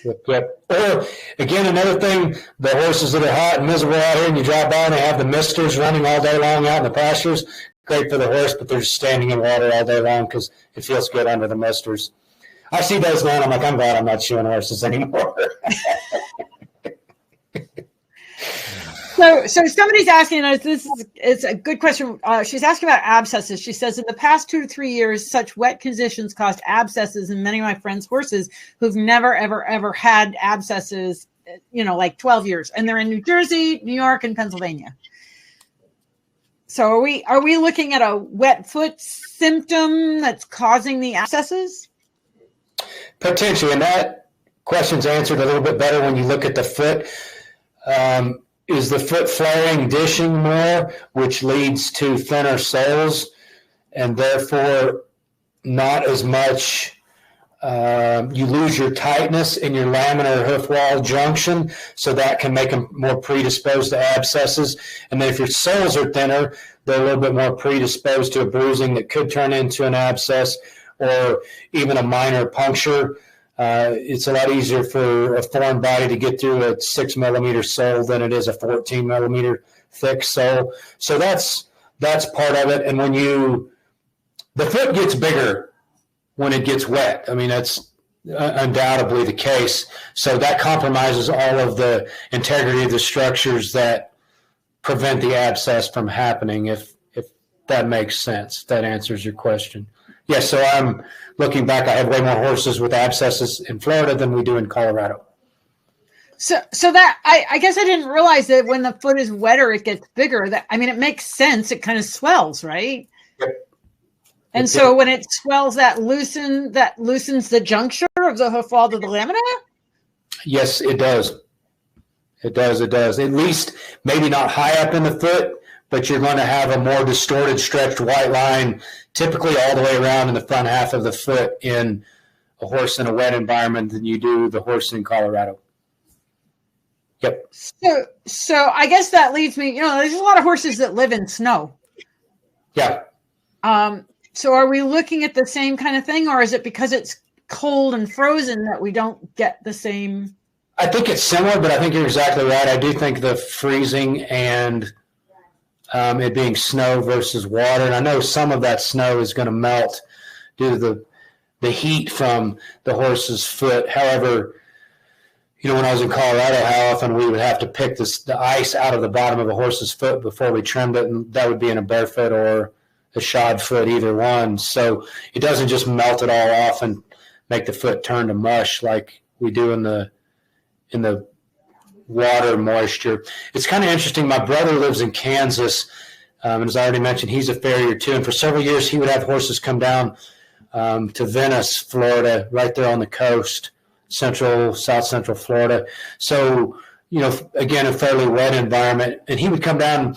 Yep. Or, again, another thing, the horses that are hot and miserable out here and you drive by and they have the misters running all day long out in the pastures, great for the horse, but they're just standing in water all day long because it feels good under the misters. I see those now and I'm like, I'm glad I'm not shoeing horses anymore. So somebody's asking us, it's a good question. She's asking about abscesses. She says, in the past 2 to 3 years, such wet conditions caused abscesses in many of my friends' horses who've never, ever, ever had abscesses, like 12 years. And they're in New Jersey, New York, and Pennsylvania. So are we looking at a wet foot symptom that's causing the abscesses? Potentially. And that question's answered a little bit better when you look at the foot. Is the foot flaring, dishing more, which leads to thinner soles and therefore not as much you lose your tightness in your laminar hoof wall junction, so that can make them more predisposed to abscesses. And then if your soles are thinner, they're a little bit more predisposed to a bruising that could turn into an abscess or even a minor puncture. It's a lot easier for a foreign body to get through a 6 millimeter sole than it is a 14 millimeter thick sole. So that's part of it. And when the foot gets bigger when it gets wet. I mean, that's undoubtedly the case. So that compromises all of the integrity of the structures that prevent the abscess from happening, if that makes sense. That answers your question. Yes, so I'm looking back, I have way more horses with abscesses in Florida than we do in Colorado. So that I guess I didn't realize that when the foot is wetter, it gets bigger. It makes sense. It kind of swells, right? Yep. And so when it swells, that loosens the juncture of the hoof wall to the lamina? Yes, it does. It does. At least maybe not high up in the foot, but you're going to have a more distorted, stretched white line, typically all the way around in the front half of the foot in a horse in a wet environment than you do the horse in Colorado. Yep. So I guess that leads me, there's a lot of horses that live in snow. Yeah. So are we looking at the same kind of thing, or is it because it's cold and frozen that we don't get the same? I think it's similar, but I think you're exactly right. I do think the freezing and it being snow versus water, and I know some of that snow is going to melt due to the heat from the horse's foot. However, when I was in Colorado, how often we would have to pick the ice out of the bottom of a horse's foot before we trimmed it, and that would be in a barefoot or a shod foot, either one. So it doesn't just melt it all off and make the foot turn to mush like we do in the water moisture. It's kind of interesting. My brother lives in Kansas, and as I already mentioned, he's a farrier too. And for several years, he would have horses come down to Venice, Florida, right there on the coast, south central Florida. So, again, a fairly wet environment. And he would come down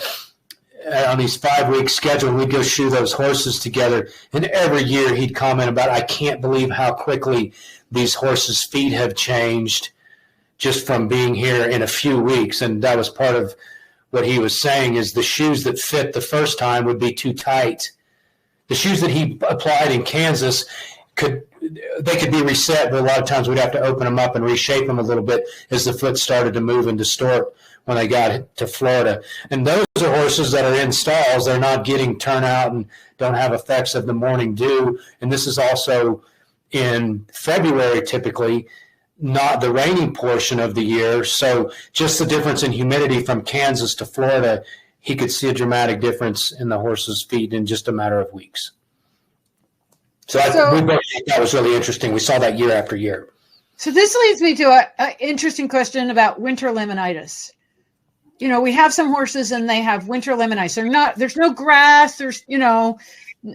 on these 5-week schedule, and we'd go shoe those horses together. And every year he'd comment about, I can't believe how quickly these horses' feet have changed just from being here in a few weeks. And that was part of what he was saying, is the shoes that fit the first time would be too tight. The shoes that he applied in Kansas could be reset, but a lot of times we'd have to open them up and reshape them a little bit as the foot started to move and distort when they got to Florida. And those are horses that are in stalls. They're not getting turnout and don't have effects of the morning dew. And this is also in February, typically, not the rainy portion of the year. So just the difference in humidity from Kansas to Florida, he could see a dramatic difference in the horse's feet in just a matter of weeks. So we both think that was really interesting. We saw that year after year. So this leads me to an interesting question about winter laminitis. We have some horses and they have winter laminitis. There's no grass,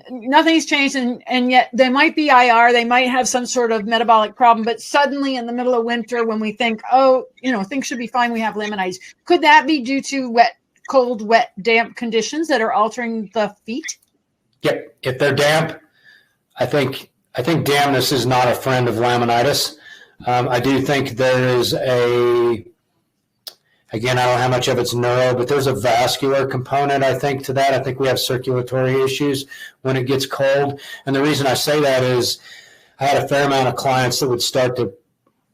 nothing's changed, and yet they might be IR, they might have some sort of metabolic problem, but suddenly in the middle of winter when we think, things should be fine, we have laminitis. Could that be due to cold, wet, damp conditions that are altering the feet? Yep. If they're damp, I think dampness is not a friend of laminitis. I do think there is again, I don't know how much of it's neuro, but there's a vascular component, I think, to that. I think we have circulatory issues when it gets cold. And the reason I say that is I had a fair amount of clients that would start to,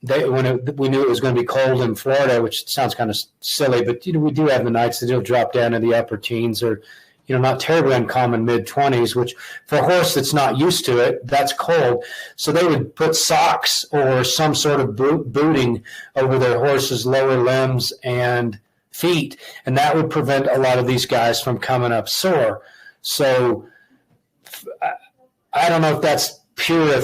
we knew it was going to be cold in Florida, which sounds kind of silly, but we do have the nights that it'll drop down to the upper teens or, not terribly uncommon mid-20s, which for a horse that's not used to it, that's cold. So they would put socks or some sort of booting over their horse's lower limbs and feet, and that would prevent a lot of these guys from coming up sore. So I don't know if that's pure a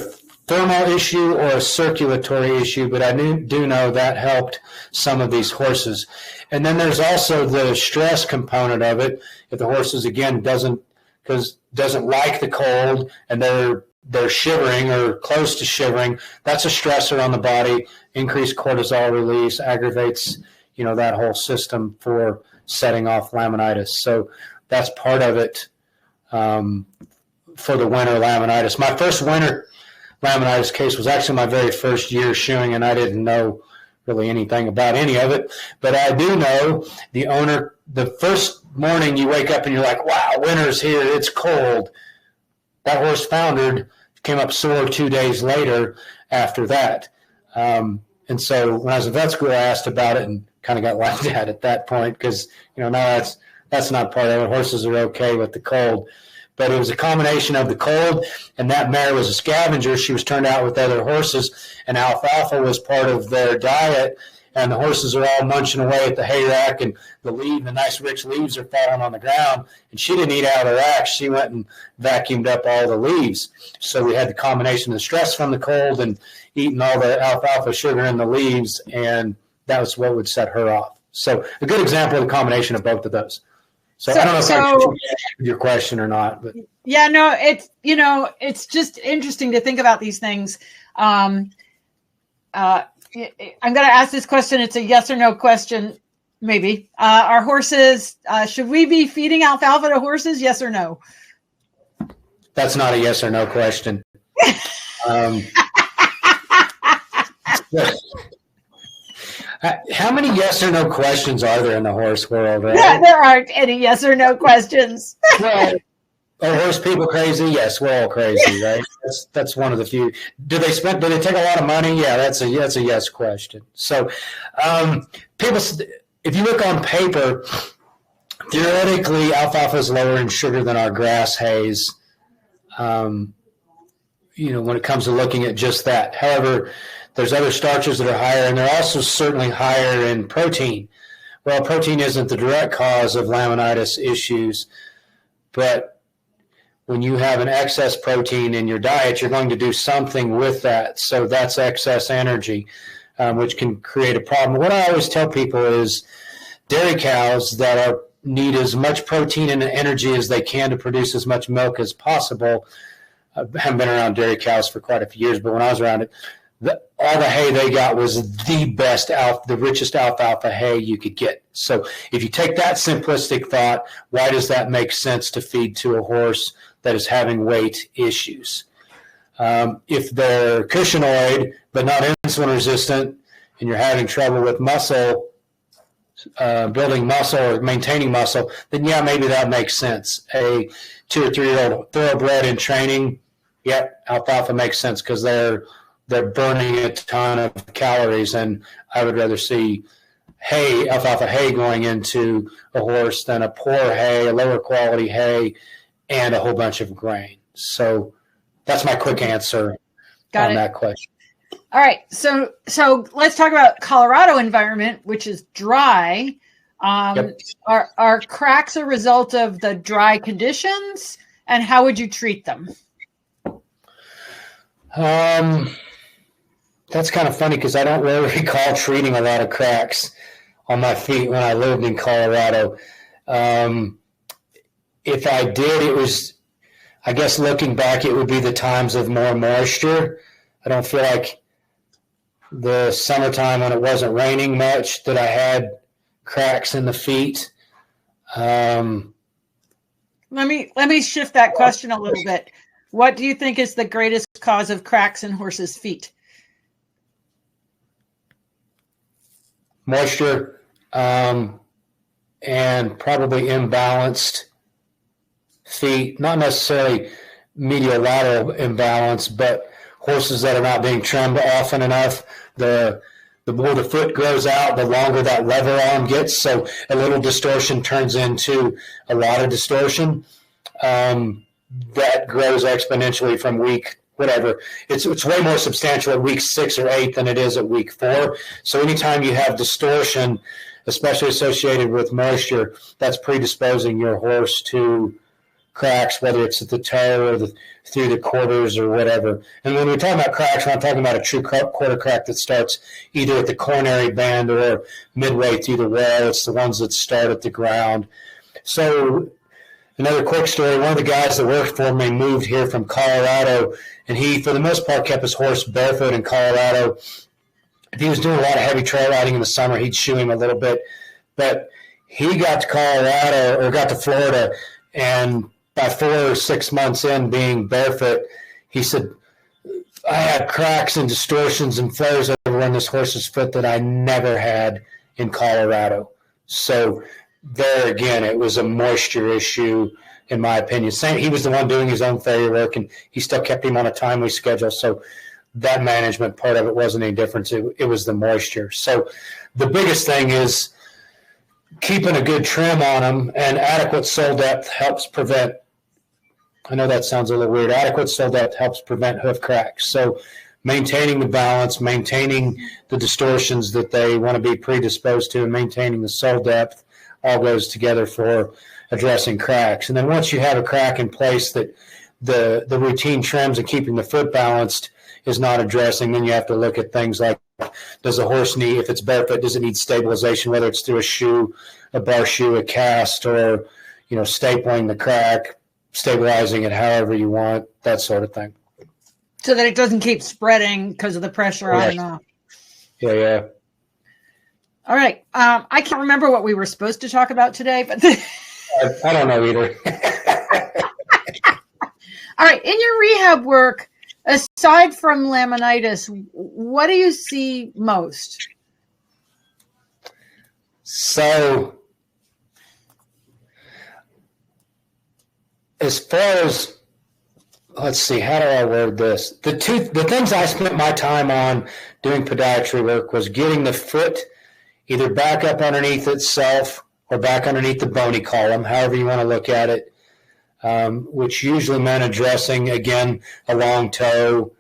thermal issue or a circulatory issue, but I do know that helped some of these horses. And then there's also the stress component of it. If the horses, again, doesn't like the cold and they're shivering or close to shivering, that's a stressor on the body. Increased cortisol release aggravates, that whole system for setting off laminitis. So that's part of it for the winter laminitis. My first winter laminitis case was actually my very first year shoeing, and I didn't know really anything about any of it. But I do know the owner, the first morning you wake up and you're like, wow, winter's here, it's cold. That horse foundered, came up sore 2 days later after that. And so when I was in vet school, I asked about it and kind of got laughed at that point because, no, that's not part of it. Horses are okay with the cold. But it was a combination of the cold, and that mare was a scavenger. She was turned out with other horses, and alfalfa was part of their diet, and the horses are all munching away at the hay rack, and the nice rich leaves are falling on the ground, and she didn't eat out of the rack. She went and vacuumed up all the leaves. So we had the combination of the stress from the cold and eating all the alfalfa sugar in the leaves, and that was what would set her off. So a good example of the combination of both of those. So I don't know if I answered your question or not, but yeah, no, it's just interesting to think about these things. I'm going to ask this question. It's a yes or no question, maybe. Our horses, should we be feeding alfalfa to horses? Yes or no? That's not a yes or no question. How many yes or no questions are there in the horse world? Right? Yeah, there aren't any yes or no questions. Well, are horse people crazy? Yes, we're all crazy, right? That's one of the few. Do they take a lot of money? Yeah, that's a yes question. So, people, if you look on paper, theoretically, alfalfa is lower in sugar than our grass hays. When it comes to looking at just that. However, there's other starches that are higher, and they're also certainly higher in protein. Well, protein isn't the direct cause of laminitis issues, but when you have an excess protein in your diet, you're going to do something with that. So that's excess energy, which can create a problem. What I always tell people is dairy cows that need as much protein and energy as they can to produce as much milk as possible. I haven't been around dairy cows for quite a few years, but when I was around it, all the hay they got was the best, the richest alfalfa hay you could get. So if you take that simplistic thought, why does that make sense to feed to a horse that is having weight issues? If they're cushingoid but not insulin resistant, and you're having trouble with muscle, building muscle or maintaining muscle, then yeah, maybe that makes sense. A 2 or 3 year old thoroughbred in training, yep, alfalfa makes sense because they're burning a ton of calories, and I would rather see alfalfa hay going into a horse than a poor hay, a lower quality hay, and a whole bunch of grain. So that's my quick answer on that question. All right. So let's talk about Colorado environment, which is dry. Yep. Are cracks a result of the dry conditions, and how would you treat them? That's kind of funny because I don't really recall treating a lot of cracks on my feet when I lived in Colorado. If I did, it was, I guess looking back, it would be the times of more moisture. I don't feel like the summertime when it wasn't raining much that I had cracks in the feet. Let me shift that question a little bit. What do you think is the greatest cause of cracks in horses' feet? Moisture, and probably imbalanced feet, not necessarily medial-lateral imbalance, but horses that are not being trimmed often enough. The more the foot grows out, the longer that lever arm gets, so a little distortion turns into a lot of distortion. That grows exponentially from week whatever. It's way more substantial at week 6 or 8 than it is at week 4. So anytime you have distortion, especially associated with moisture, that's predisposing your horse to cracks, whether it's at the toe or through the quarters or whatever. And when we're talking about cracks, we're not talking about a true quarter crack that starts either at the coronary band or midway through the wall. It's the ones that start at the ground. So another quick story, one of the guys that worked for me moved here from Colorado, and he, for the most part, kept his horse barefoot in Colorado. If he was doing a lot of heavy trail riding in the summer, he'd shoe him a little bit. But he got to Florida, and by 4 or 6 months in being barefoot, he said I had cracks and distortions and flares over in this horse's foot that I never had in Colorado. So there again, it was a moisture issue, in my opinion. Same, he was the one doing his own Farrier work, and he still kept him on a timely schedule. So that management part of it wasn't any difference. It was the moisture. So the biggest thing is keeping a good trim on them, and adequate sole depth helps prevent. I know that sounds a little weird. Adequate sole depth helps prevent hoof cracks. So maintaining the balance, maintaining the distortions that they want to be predisposed to, and maintaining the sole depth all goes together for addressing cracks. And then once you have a crack in place that the routine trims and keeping the foot balanced is not addressing, then you have to look at things like, does a horse need, if it's barefoot, does it need stabilization, whether it's through a shoe, a bar shoe, a cast, or, stapling the crack, stabilizing it however you want, that sort of thing. So that it doesn't keep spreading because of the pressure on and off. Yeah. All right. I can't remember what we were supposed to talk about today, but I don't know either. All right. In your rehab work, aside from laminitis, what do you see most? So, as far as, let's see, how do I word this? The things I spent my time on doing podiatry work was getting the foot either back up underneath itself or back underneath the bony column, however you want to look at it, which usually meant addressing, again, a long toe,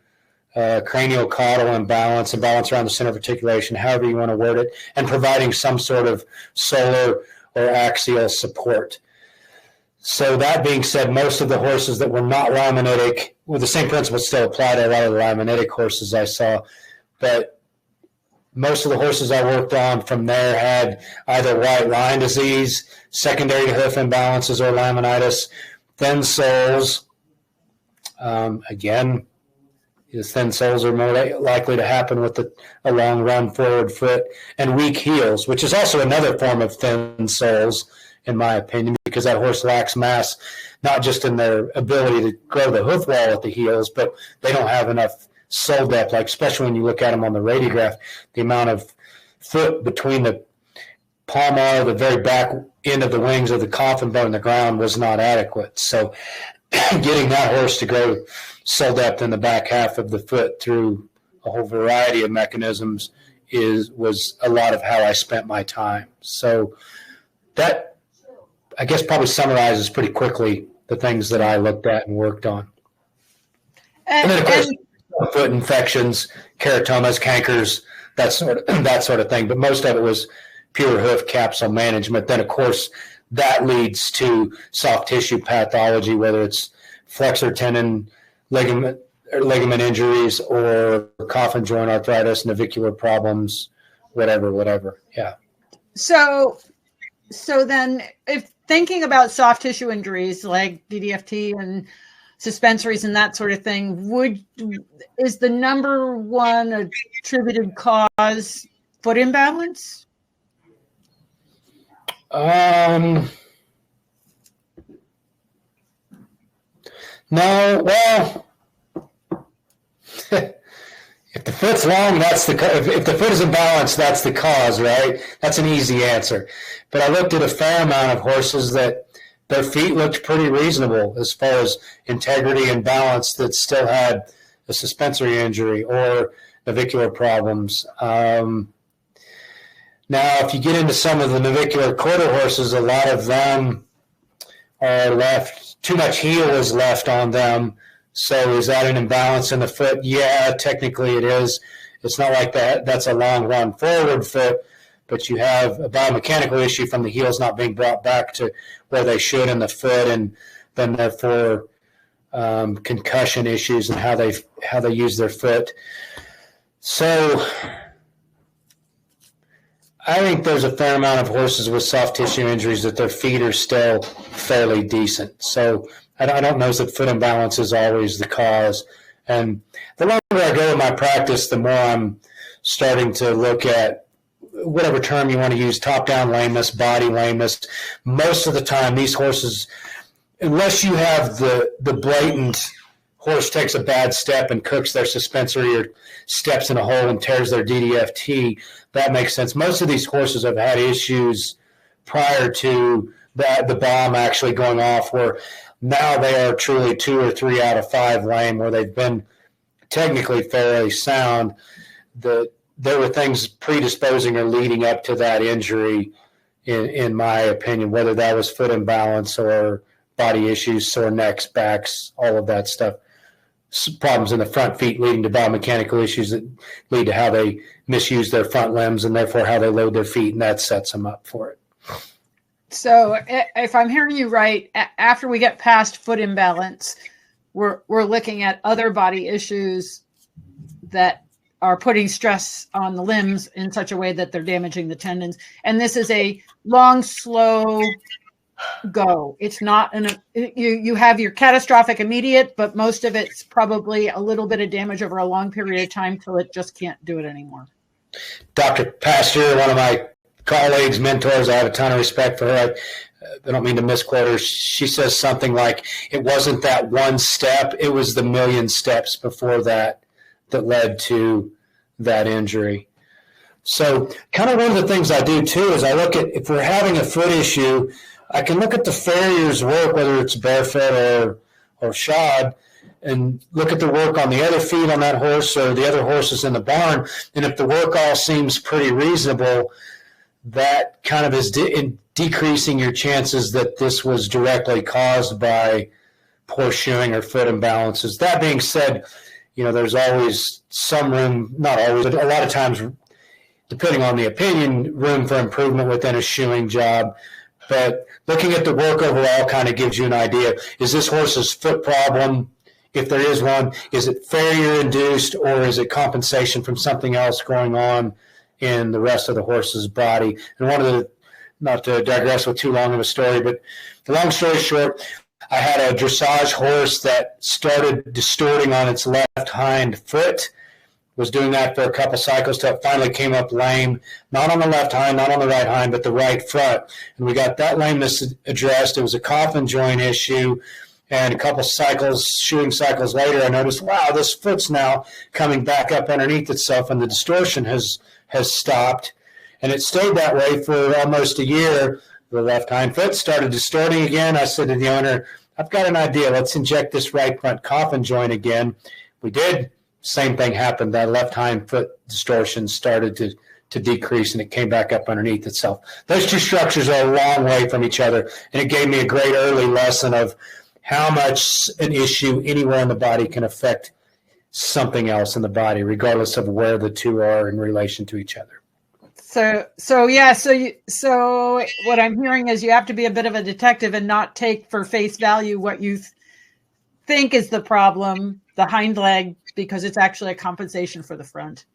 cranial caudal imbalance around the center of articulation, however you want to word it, and providing some sort of solar or axial support. So that being said, most of the horses that were not laminitic, well, the same principles still apply to a lot of the laminitic horses I saw, but most of the horses I worked on from there had either white line disease, secondary to hoof imbalances, or laminitis, thin soles. Again, the thin soles are more likely to happen with a long run forward foot, and weak heels, which is also another form of thin soles, in my opinion, because that horse lacks mass, not just in their ability to grow the hoof wall at the heels, but they don't have enough sole depth, like especially when you look at them on the radiograph, the amount of foot between the palmar, the very back end of the wings of the coffin bone and the ground was not adequate. So getting that horse to grow sole depth in the back half of the foot through a whole variety of mechanisms was a lot of how I spent my time. So that, I guess, probably summarizes pretty quickly the things that I looked at and worked on. And then, of course, foot infections, keratomas, cankers, that sort of thing. But most of it was pure hoof capsule management. Then, of course, that leads to soft tissue pathology, whether it's flexor tendon, ligament injuries, or coffin joint arthritis, navicular problems, whatever. Yeah. So then, if thinking about soft tissue injuries like DDFT and suspensories and that sort of thing, is the number one attributed cause foot imbalance? No. Well, if the foot's long, if the foot is imbalanced, that's the cause, right? That's an easy answer. But I looked at a fair amount of horses that their feet looked pretty reasonable as far as integrity and balance that still had a suspensory injury or navicular problems. Now, if you get into some of the navicular quarter horses, a lot of them are left, too much heel is left on them. So is that an imbalance in the foot? Yeah, technically it is. It's not like that's a long run forward foot, but you have a biomechanical issue from the heels not being brought back to where they should in the foot, and then therefore concussion issues and how they use their foot. So I think there's a fair amount of horses with soft tissue injuries that their feet are still fairly decent. So I don't know that foot imbalance is always the cause. And the longer I go in my practice, the more I'm starting to look at whatever term you want to use, top-down lameness, body lameness. Most of the time, these horses, unless you have the blatant horse takes a bad step and cooks their suspensory or steps in a hole and tears their DDFT, that makes sense. Most of these horses have had issues prior to the bomb actually going off, where now they are truly 2 or 3 out of 5 lame, where they've been technically fairly sound. There were things predisposing or leading up to that injury, in my opinion, whether that was foot imbalance or body issues, sore necks, backs, all of that stuff. Problems in the front feet leading to biomechanical issues that lead to how they misuse their front limbs and therefore how they load their feet, and that sets them up for it. So if I'm hearing you right, after we get past foot imbalance, we're looking at other body issues that are putting stress on the limbs in such a way that they're damaging the tendons. And this is a long, slow go. It's not you have your catastrophic immediate, but most of it's probably a little bit of damage over a long period of time till it just can't do it anymore. Dr. Pasteur, one of my colleagues, mentors, I have a ton of respect for her. I don't mean to misquote her. She says something like, it wasn't that one step, it was the million steps before that led to that injury. So kind of one of the things I do too is I look at, if we're having a foot issue, I can look at the farrier's work, whether it's barefoot or shod, and look at the work on the other feet on that horse or the other horses in the barn. And if the work all seems pretty reasonable, that kind of is decreasing your chances that this was directly caused by poor shoeing or foot imbalances. That being said, there's always some room, not always, but a lot of times, depending on the opinion, room for improvement within a shoeing job. But looking at the work overall kind of gives you an idea. Is this horse's foot problem, if there is one, is it Farrier-induced, or is it compensation from something else going on in the rest of the horse's body? And not to digress with too long of a story, but the long story short, I had a dressage horse that started distorting on its left hind foot, was doing that for a couple cycles till it finally came up lame, not on the left hind, not on the right hind, but the right front. And we got that lameness addressed. It was a coffin joint issue. And a couple shoeing cycles later, I noticed, wow, this foot's now coming back up underneath itself, and the distortion has stopped. And it stayed that way for almost a year. The left hind foot started distorting again. I said to the owner, I've got an idea. Let's inject this right front coffin joint again. We did. Same thing happened. That left hind foot distortion started to decrease, and it came back up underneath itself. Those two structures are a long way from each other, and it gave me a great early lesson of how much an issue anywhere in the body can affect something else in the body, regardless of where the two are in relation to each other. So what I'm hearing is you have to be a bit of a detective and not take for face value what you think is the problem, the hind leg, because it's actually a compensation for the front.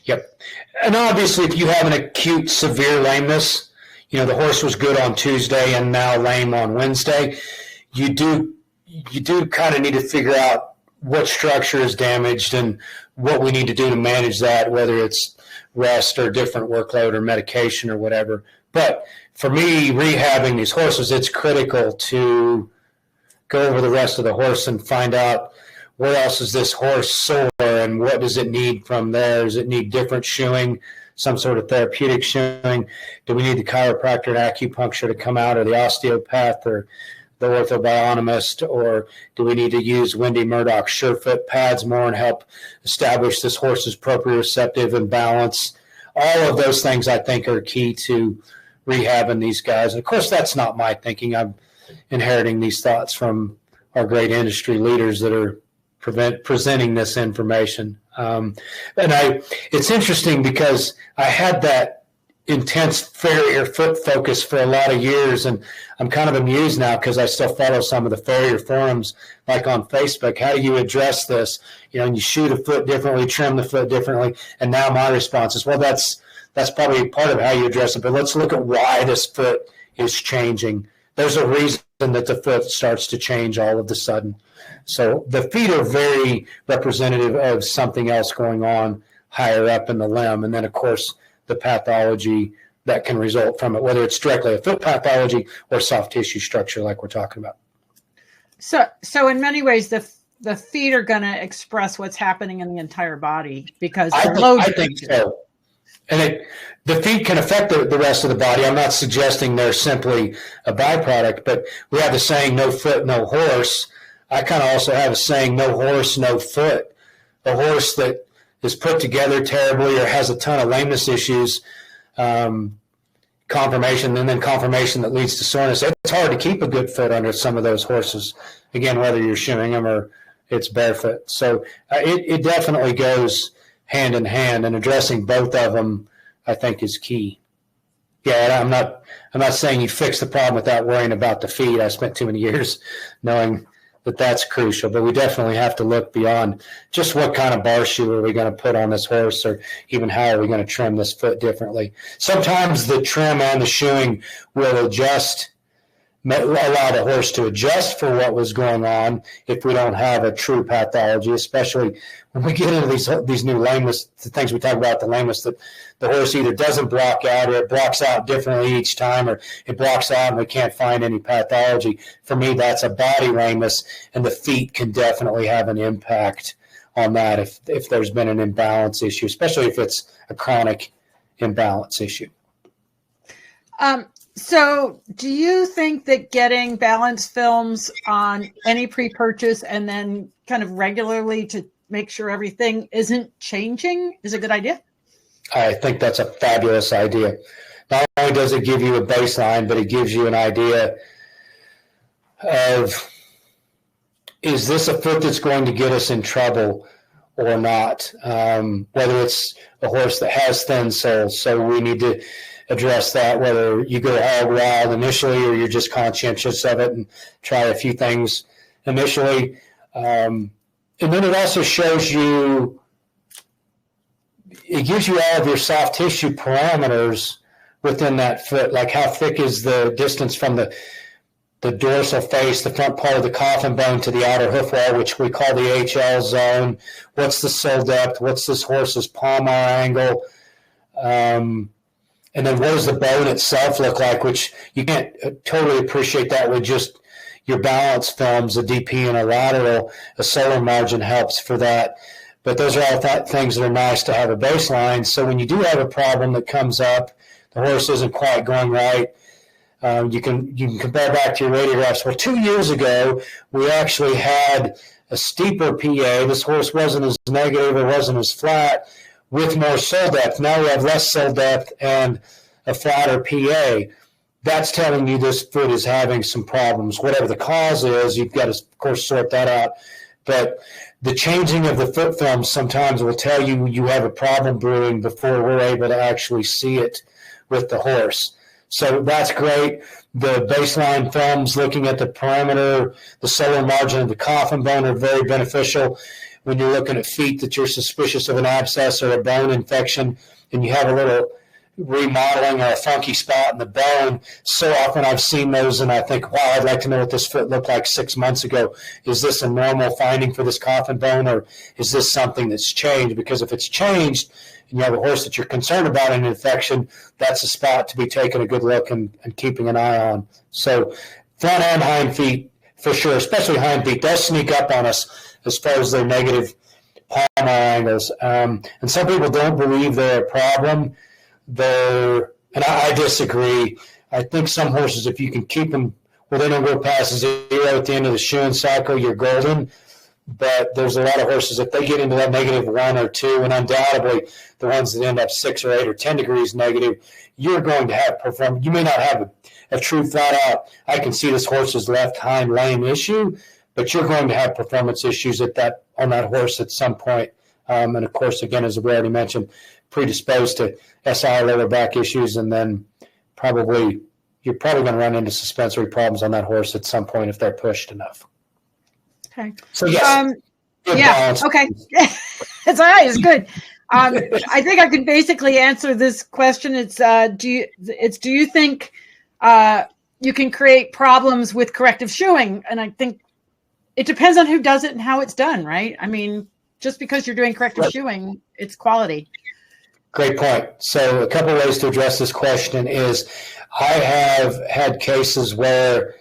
Yep. And obviously, if you have an acute severe lameness, the horse was good on Tuesday and now lame on Wednesday, you do kind of need to figure out what structure is damaged and what we need to do to manage that, whether it's rest or different workload or medication or whatever. But for me, rehabbing these horses, it's critical to go over the rest of the horse and find out where else is this horse sore and what does it need from there. Does it need different shoeing, some sort of therapeutic shoeing? Do we need the chiropractor and acupuncture to come out, or the osteopath or the orthobionomist, or do we need to use Wendy Murdoch Surefoot pads more and help establish this horse's proprioceptive and balance? All of those things I think are key to rehabbing these guys. And of course, that's not my thinking. I'm inheriting these thoughts from our great industry leaders that are presenting this information. It's interesting because I had that intense Farrier foot focus for a lot of years, and I'm kind of amused now because I still follow some of the Farrier forums, like on Facebook. How do you address this? And you shoot a foot differently, trim the foot differently, and now my response is, well, that's probably part of how you address it, but let's look at why this foot is changing. There's a reason that the foot starts to change all of a sudden. So the feet are very representative of something else going on higher up in the limb, and then of course the pathology that can result from it, whether it's directly a foot pathology or soft tissue structure like we're talking about. So in many ways, the feet are going to express what's happening in the entire body because I think so. And the feet can affect the rest of the body. I'm not suggesting they're simply a byproduct, but we have the saying, no foot, no horse. I kind of also have a saying, no horse, no foot. A horse that is put together terribly or has a ton of lameness issues, conformation, and then conformation that leads to soreness. It's hard to keep a good foot under some of those horses, again, whether you're shoeing them or it's barefoot. So it definitely goes hand in hand, and addressing both of them, I think, is key. Yeah, I'm not saying you fix the problem without worrying about the feet. I spent too many years knowing that that's crucial, but we definitely have to look beyond just what kind of bar shoe are we going to put on this horse, or even how are we going to trim this foot differently. Sometimes the trim and the shoeing will allow the horse to adjust for what was going on if we don't have a true pathology, especially when we get into these new lameness, the things we talk about, the lameness that the horse either doesn't block out or it blocks out differently each time, or it blocks out and we can't find any pathology. For me, that's a body lameness, and the feet can definitely have an impact on that if there's been an imbalance issue, especially if it's a chronic imbalance issue. So do you think that getting balance films on any pre-purchase and then kind of regularly to make sure everything isn't changing is a good idea? I think that's a fabulous idea. Not only does it give you a baseline, but it gives you an idea of, is this a foot that's going to get us in trouble or not? Whether it's a horse that has thin soles, so we need to address that, whether you go hog wild initially or you're just conscientious of it and try a few things initially. And then it also shows you, it gives you all of your soft tissue parameters within that foot, like how thick is the distance from the dorsal face, the front part of the coffin bone, to the outer hoof wall, which we call the HL zone. What's the sole depth? What's this horse's palmar angle? And then what does the bone itself look like, which you can't totally appreciate that with just your balance films, a DP and a lateral. A solar margin helps for that. But those are all things that are nice to have a baseline. So when you do have a problem that comes up, the horse isn't quite going right, you can compare back to your radiographs. Well, 2 years ago, we actually had a steeper PA. This horse wasn't as negative, it wasn't as flat, with more sole depth. Now we have less sole depth and a flatter PA. That's telling you this foot is having some problems. Whatever the cause is, you've got to, of course, sort that out. But the changing of the foot film sometimes will tell you you have a problem brewing before we're able to actually see it with the horse. So that's great. The baseline films, looking at the perimeter, the solar margin of the coffin bone, are very beneficial. When you're looking at feet that you're suspicious of an abscess or a bone infection, and you have a little remodeling or a funky spot in the bone, so often I've seen those and I think, wow, I'd like to know what this foot looked like 6 months ago. Is this a normal finding for this coffin bone, or is this something that's changed? Because if it's changed and you have a horse that you're concerned about an infection, that's a spot to be taking a good look and keeping an eye on. So front and hind feet, for sure, especially hind feet, they'll sneak up on us as far as their negative palmar angles. And some people don't believe they're a problem. And I disagree. I think some horses, if you can keep them where they don't go past 0 at the end of the shoeing cycle, you're golden. But there's a lot of horses, if they get into that -1 or 2, and undoubtedly the ones that end up 6 or 8 or 10 degrees negative, you're going to have performance. You may not have a true flat out, I can see this horse's left hind lame issue, but you're going to have performance issues on that horse at some point. And of course, again, as we already mentioned, predisposed to SI lower back issues, and then you're probably going to run into suspensory problems on that horse at some point if they're pushed enough. Okay. So yes. Yeah. Okay. It's all right. It's good. I think I can basically answer this question. It's do you think you can create problems with corrective shoeing? And I think it depends on who does it and how it's done, right? I mean, just because you're doing corrective shoeing, it's quality. Great point. So a couple of ways to address this question is, I have had cases where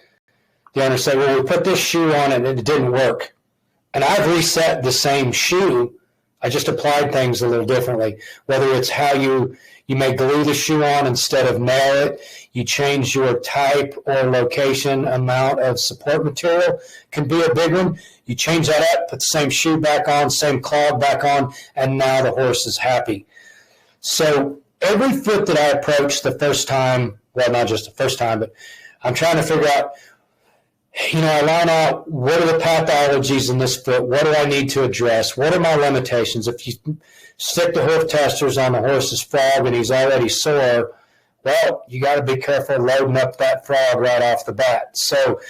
the owner said, well, we put this shoe on and it didn't work. And I've reset the same shoe. I just applied things a little differently, whether it's how you may glue the shoe on instead of nail it. You change your type or location, amount of support material can be a big one. You change that up, put the same shoe back on, same clog back on, and now the horse is happy. So every foot that I approach the first time, well, not just the first time, but I'm trying to figure out, I line out what are the pathologies in this foot? What do I need to address? What are my limitations? If you stick the hoof testers on the horse's frog and he's already sore, well, you got to be careful loading up that frog right off the bat. So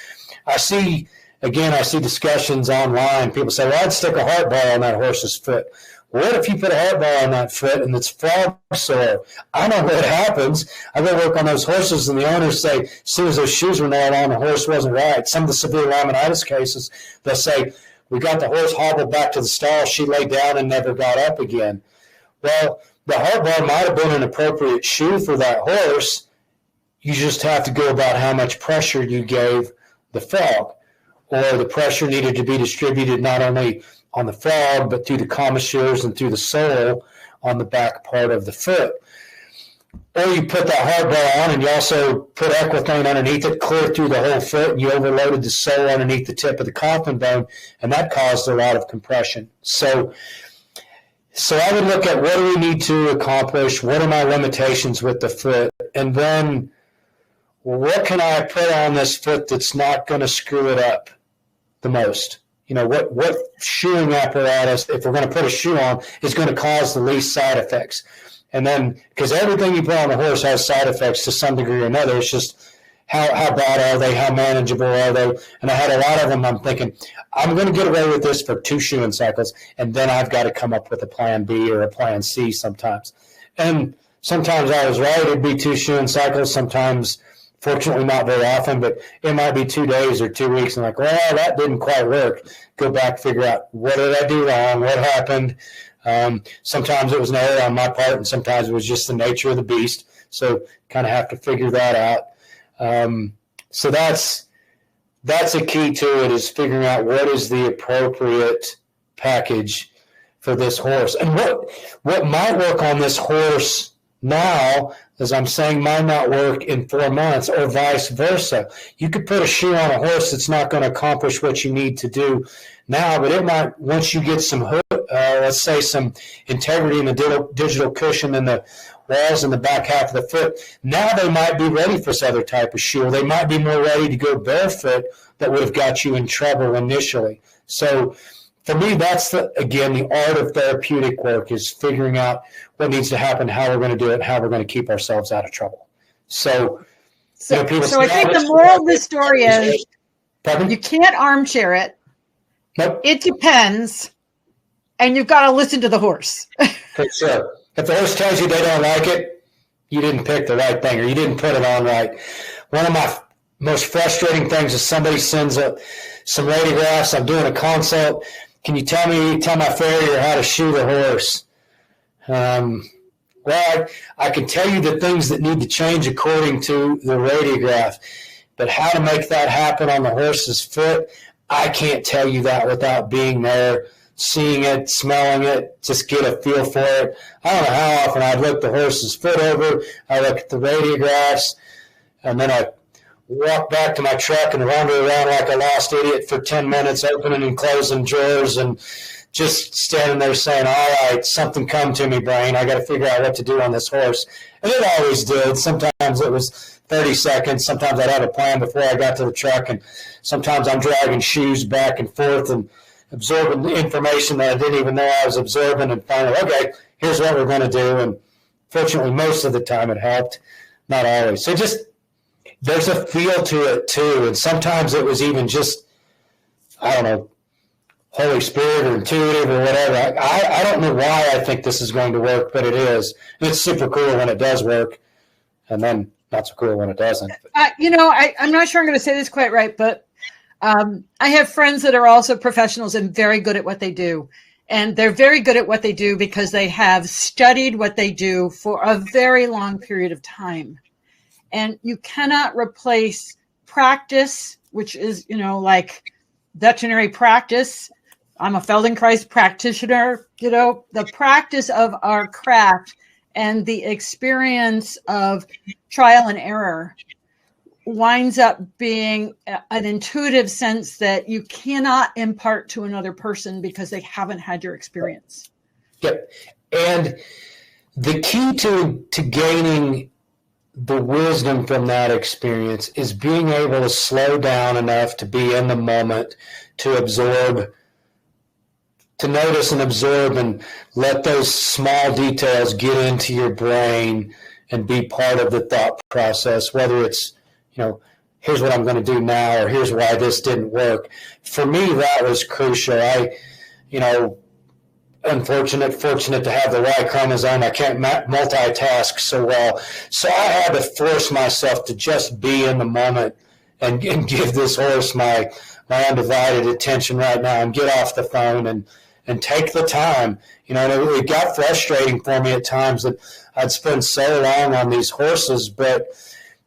I see discussions online. People say, well, I'd stick a heart bar on that horse's foot. What if you put a heart bar on that foot and it's frog sore? I know what happens. I go work on those horses, and the owners say, as soon as those shoes were nailed on, the horse wasn't right. Some of the severe laminitis cases, they'll say, we got the horse hobbled back to the stall. She laid down and never got up again. Well, the heart bar might have been an appropriate shoe for that horse. You just have to go about how much pressure you gave the frog, or the pressure needed to be distributed not only on the frog, but through the commissures and through the sole on the back part of the foot. Or you put that hard bar on and you also put Equine underneath it, clear through the whole foot, and you overloaded the sole underneath the tip of the coffin bone, and that caused a lot of compression. So I would look at what do we need to accomplish, what are my limitations with the foot, and then what can I put on this foot that's not going to screw it up the most? What shoeing apparatus, if we're going to put a shoe on, is going to cause the least side effects? And then, because everything you put on a horse has side effects to some degree or another, it's just how bad are they, how manageable are they? And I had a lot of them. I'm thinking, I'm going to get away with this for 2 shoeing cycles, and then I've got to come up with a plan B or a plan C sometimes. And sometimes I was right, it'd be 2 shoeing cycles, sometimes fortunately not very often, but it might be 2 days or 2 weeks. And like, well, that didn't quite work. Go back, figure out, what did I do wrong? What happened? Sometimes it was an error on my part, and sometimes it was just the nature of the beast. So kind of have to figure that out. So that's a key to it, is figuring out what is the appropriate package for this horse. And what might work on this horse now, as I'm saying, might not work in 4 months, or vice versa. You could put a shoe on a horse that's not going to accomplish what you need to do now, but it might, once you get some let's say some integrity in the digital cushion and the walls in the back half of the foot, now they might be ready for this other type of shoe, or they might be more ready to go barefoot that would have got you in trouble initially. So for me, that's again, the art of therapeutic work, is figuring out what needs to happen, how we're going to do it, how we're going to keep ourselves out of trouble. So I think the moral of the story is, pardon? You can't armchair it. Nope. It depends, and you've got to listen to the horse. For sure. If the horse tells you they don't like it, you didn't pick the right thing, or you didn't put it on right. One of my most frustrating things is somebody sends some radiographs. I'm doing a consult. Can you tell my farrier how to shoe the horse? Well, I can tell you the things that need to change according to the radiograph, but how to make that happen on the horse's foot, I can't tell you that without being there, seeing it, smelling it, just get a feel for it. I don't know how often I'd look the horse's foot over, I look at the radiographs, and then I walk back to my truck and wander around like a lost idiot for 10 minutes, opening and closing drawers and just standing there saying, all right, something come to me, brain. I got to figure out what to do on this horse. And it always did. Sometimes it was 30 seconds. Sometimes I'd have a plan before I got to the truck. And sometimes I'm dragging shoes back and forth and absorbing the information that I didn't even know I was absorbing. And finally, okay, here's what we're going to do. And fortunately, most of the time it helped. Not always. So just, there's a feel to it too. And sometimes it was even just, I don't know, Holy Spirit or intuitive or whatever. I don't know why I think this is going to work, but it is. And it's super cool when it does work, and then not so cool when it doesn't. I'm not sure I'm going to say this quite right, but I have friends that are also professionals and very good at what they do. And they're very good at what they do because they have studied what they do for a very long period of time. And you cannot replace practice, which is, like veterinary practice, I'm a Feldenkrais practitioner. You know, the practice of our craft and the experience of trial and error winds up being an intuitive sense that you cannot impart to another person because they haven't had your experience. Yep. And the key to gaining the wisdom from that experience is being able to slow down enough to be in the moment, to absorb, to notice and absorb, and let those small details get into your brain and be part of the thought process, whether it's, here's what I'm going to do now, or here's why this didn't work. For me, that was crucial. Fortunate to have the Y chromosome. I can't multitask so well. So I had to force myself to just be in the moment and give this horse my undivided attention right now, and get off the phone and take the time. It got frustrating for me at times that I'd spend so long on these horses, but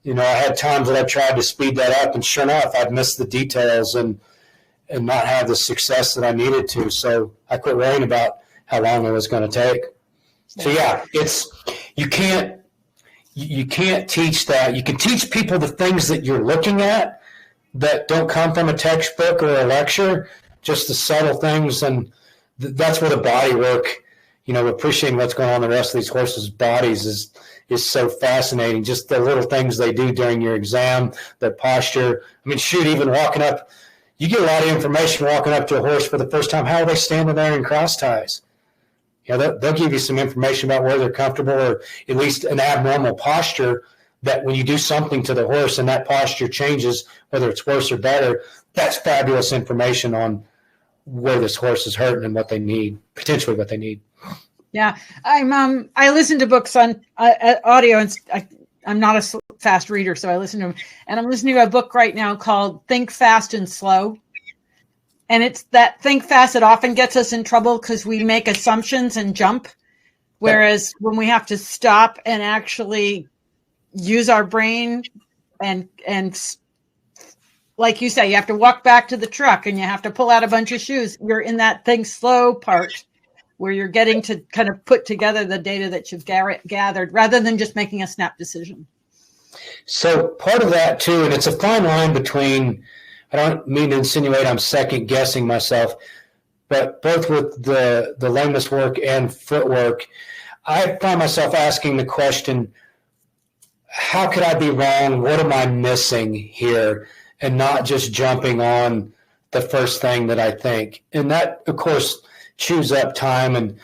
I had times that I tried to speed that up, and sure enough, I'd miss the details and not have the success that I needed to. So I quit worrying about how long it was going to take. So yeah, you can't teach that. You can teach people the things that you're looking at that don't come from a textbook or a lecture, just the subtle things, and that's where the body work. Appreciating what's going on in the rest of these horses' bodies is so fascinating. Just the little things they do during your exam, their posture. I mean, shoot, even walking up, you get a lot of information walking up to a horse for the first time. How are they standing there in cross ties? They'll give you some information about where they're comfortable, or at least an abnormal posture, that when you do something to the horse and that posture changes, whether it's worse or better, that's fabulous information on where this horse is hurting and what they need, potentially what they need. Yeah, I listen to books on audio, and I'm not a fast reader, so I listen to them. And I'm listening to a book right now called Think Fast and Slow. And it's that think fast that often gets us in trouble because we make assumptions and jump. Whereas when we have to stop and actually use our brain and like you say, you have to walk back to the truck and you have to pull out a bunch of shoes. You're in that think slow part where you're getting to kind of put together the data that you've gathered rather than just making a snap decision. So part of that too, and it's a fine line between, I don't mean to insinuate I'm second guessing myself, but both with the lameness work and footwork, I find myself asking the question, how could I be wrong? What am I missing here? And not just jumping on the first thing that I think. And that, of course, chews up time, and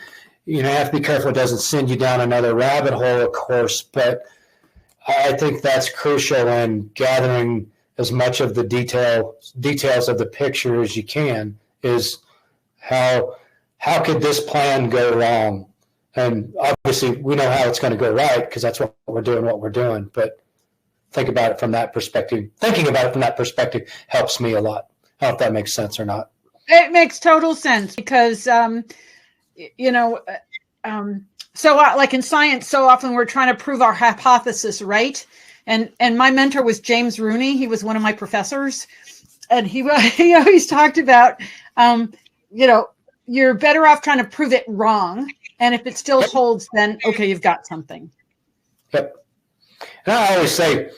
you have to be careful it doesn't send you down another rabbit hole, of course, but I think that's crucial in gathering as much of the details of the picture as you can, is how could this plan go wrong? And obviously we know how it's going to go right because that's what we're doing, but thinking about it from that perspective helps me a lot. I don't know if that makes sense or not. It makes total sense because, like in science, so often we're trying to prove our hypothesis right. And my mentor was James Rooney. He was one of my professors. And he always talked about, you're better off trying to prove it wrong. And if it still holds, then, okay, you've got something. Yep. And I always say,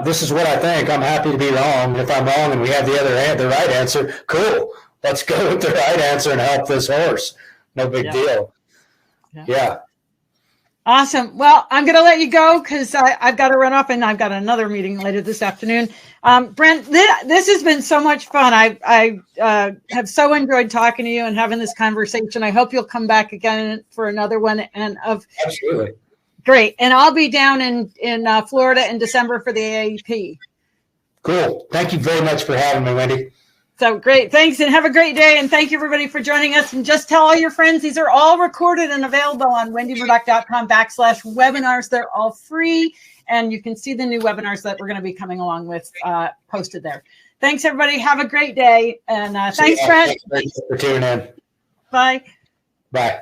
this is what I think. I'm happy to be wrong. If I'm wrong and we have the right answer, cool. Let's go with the right answer and help this horse. No big deal. Yeah. Awesome. Well, I'm going to let you go because I've got to run off and I've got another meeting later this afternoon. Brent, this has been so much fun. I have so enjoyed talking to you and having this conversation. I hope you'll come back again for another one. Absolutely. Great. And I'll be down in Florida in December for the AAP. Cool. Thank you very much for having me, Wendy. So great. Thanks, and have a great day. And thank you, everybody, for joining us. And just tell all your friends, these are all recorded and available on wendymurdoch.com/webinars. They're all free. And you can see the new webinars that we're going to be coming along with posted there. Thanks, everybody. Have a great day. And thanks, Brent. Thanks for tuning in. Bye. Bye.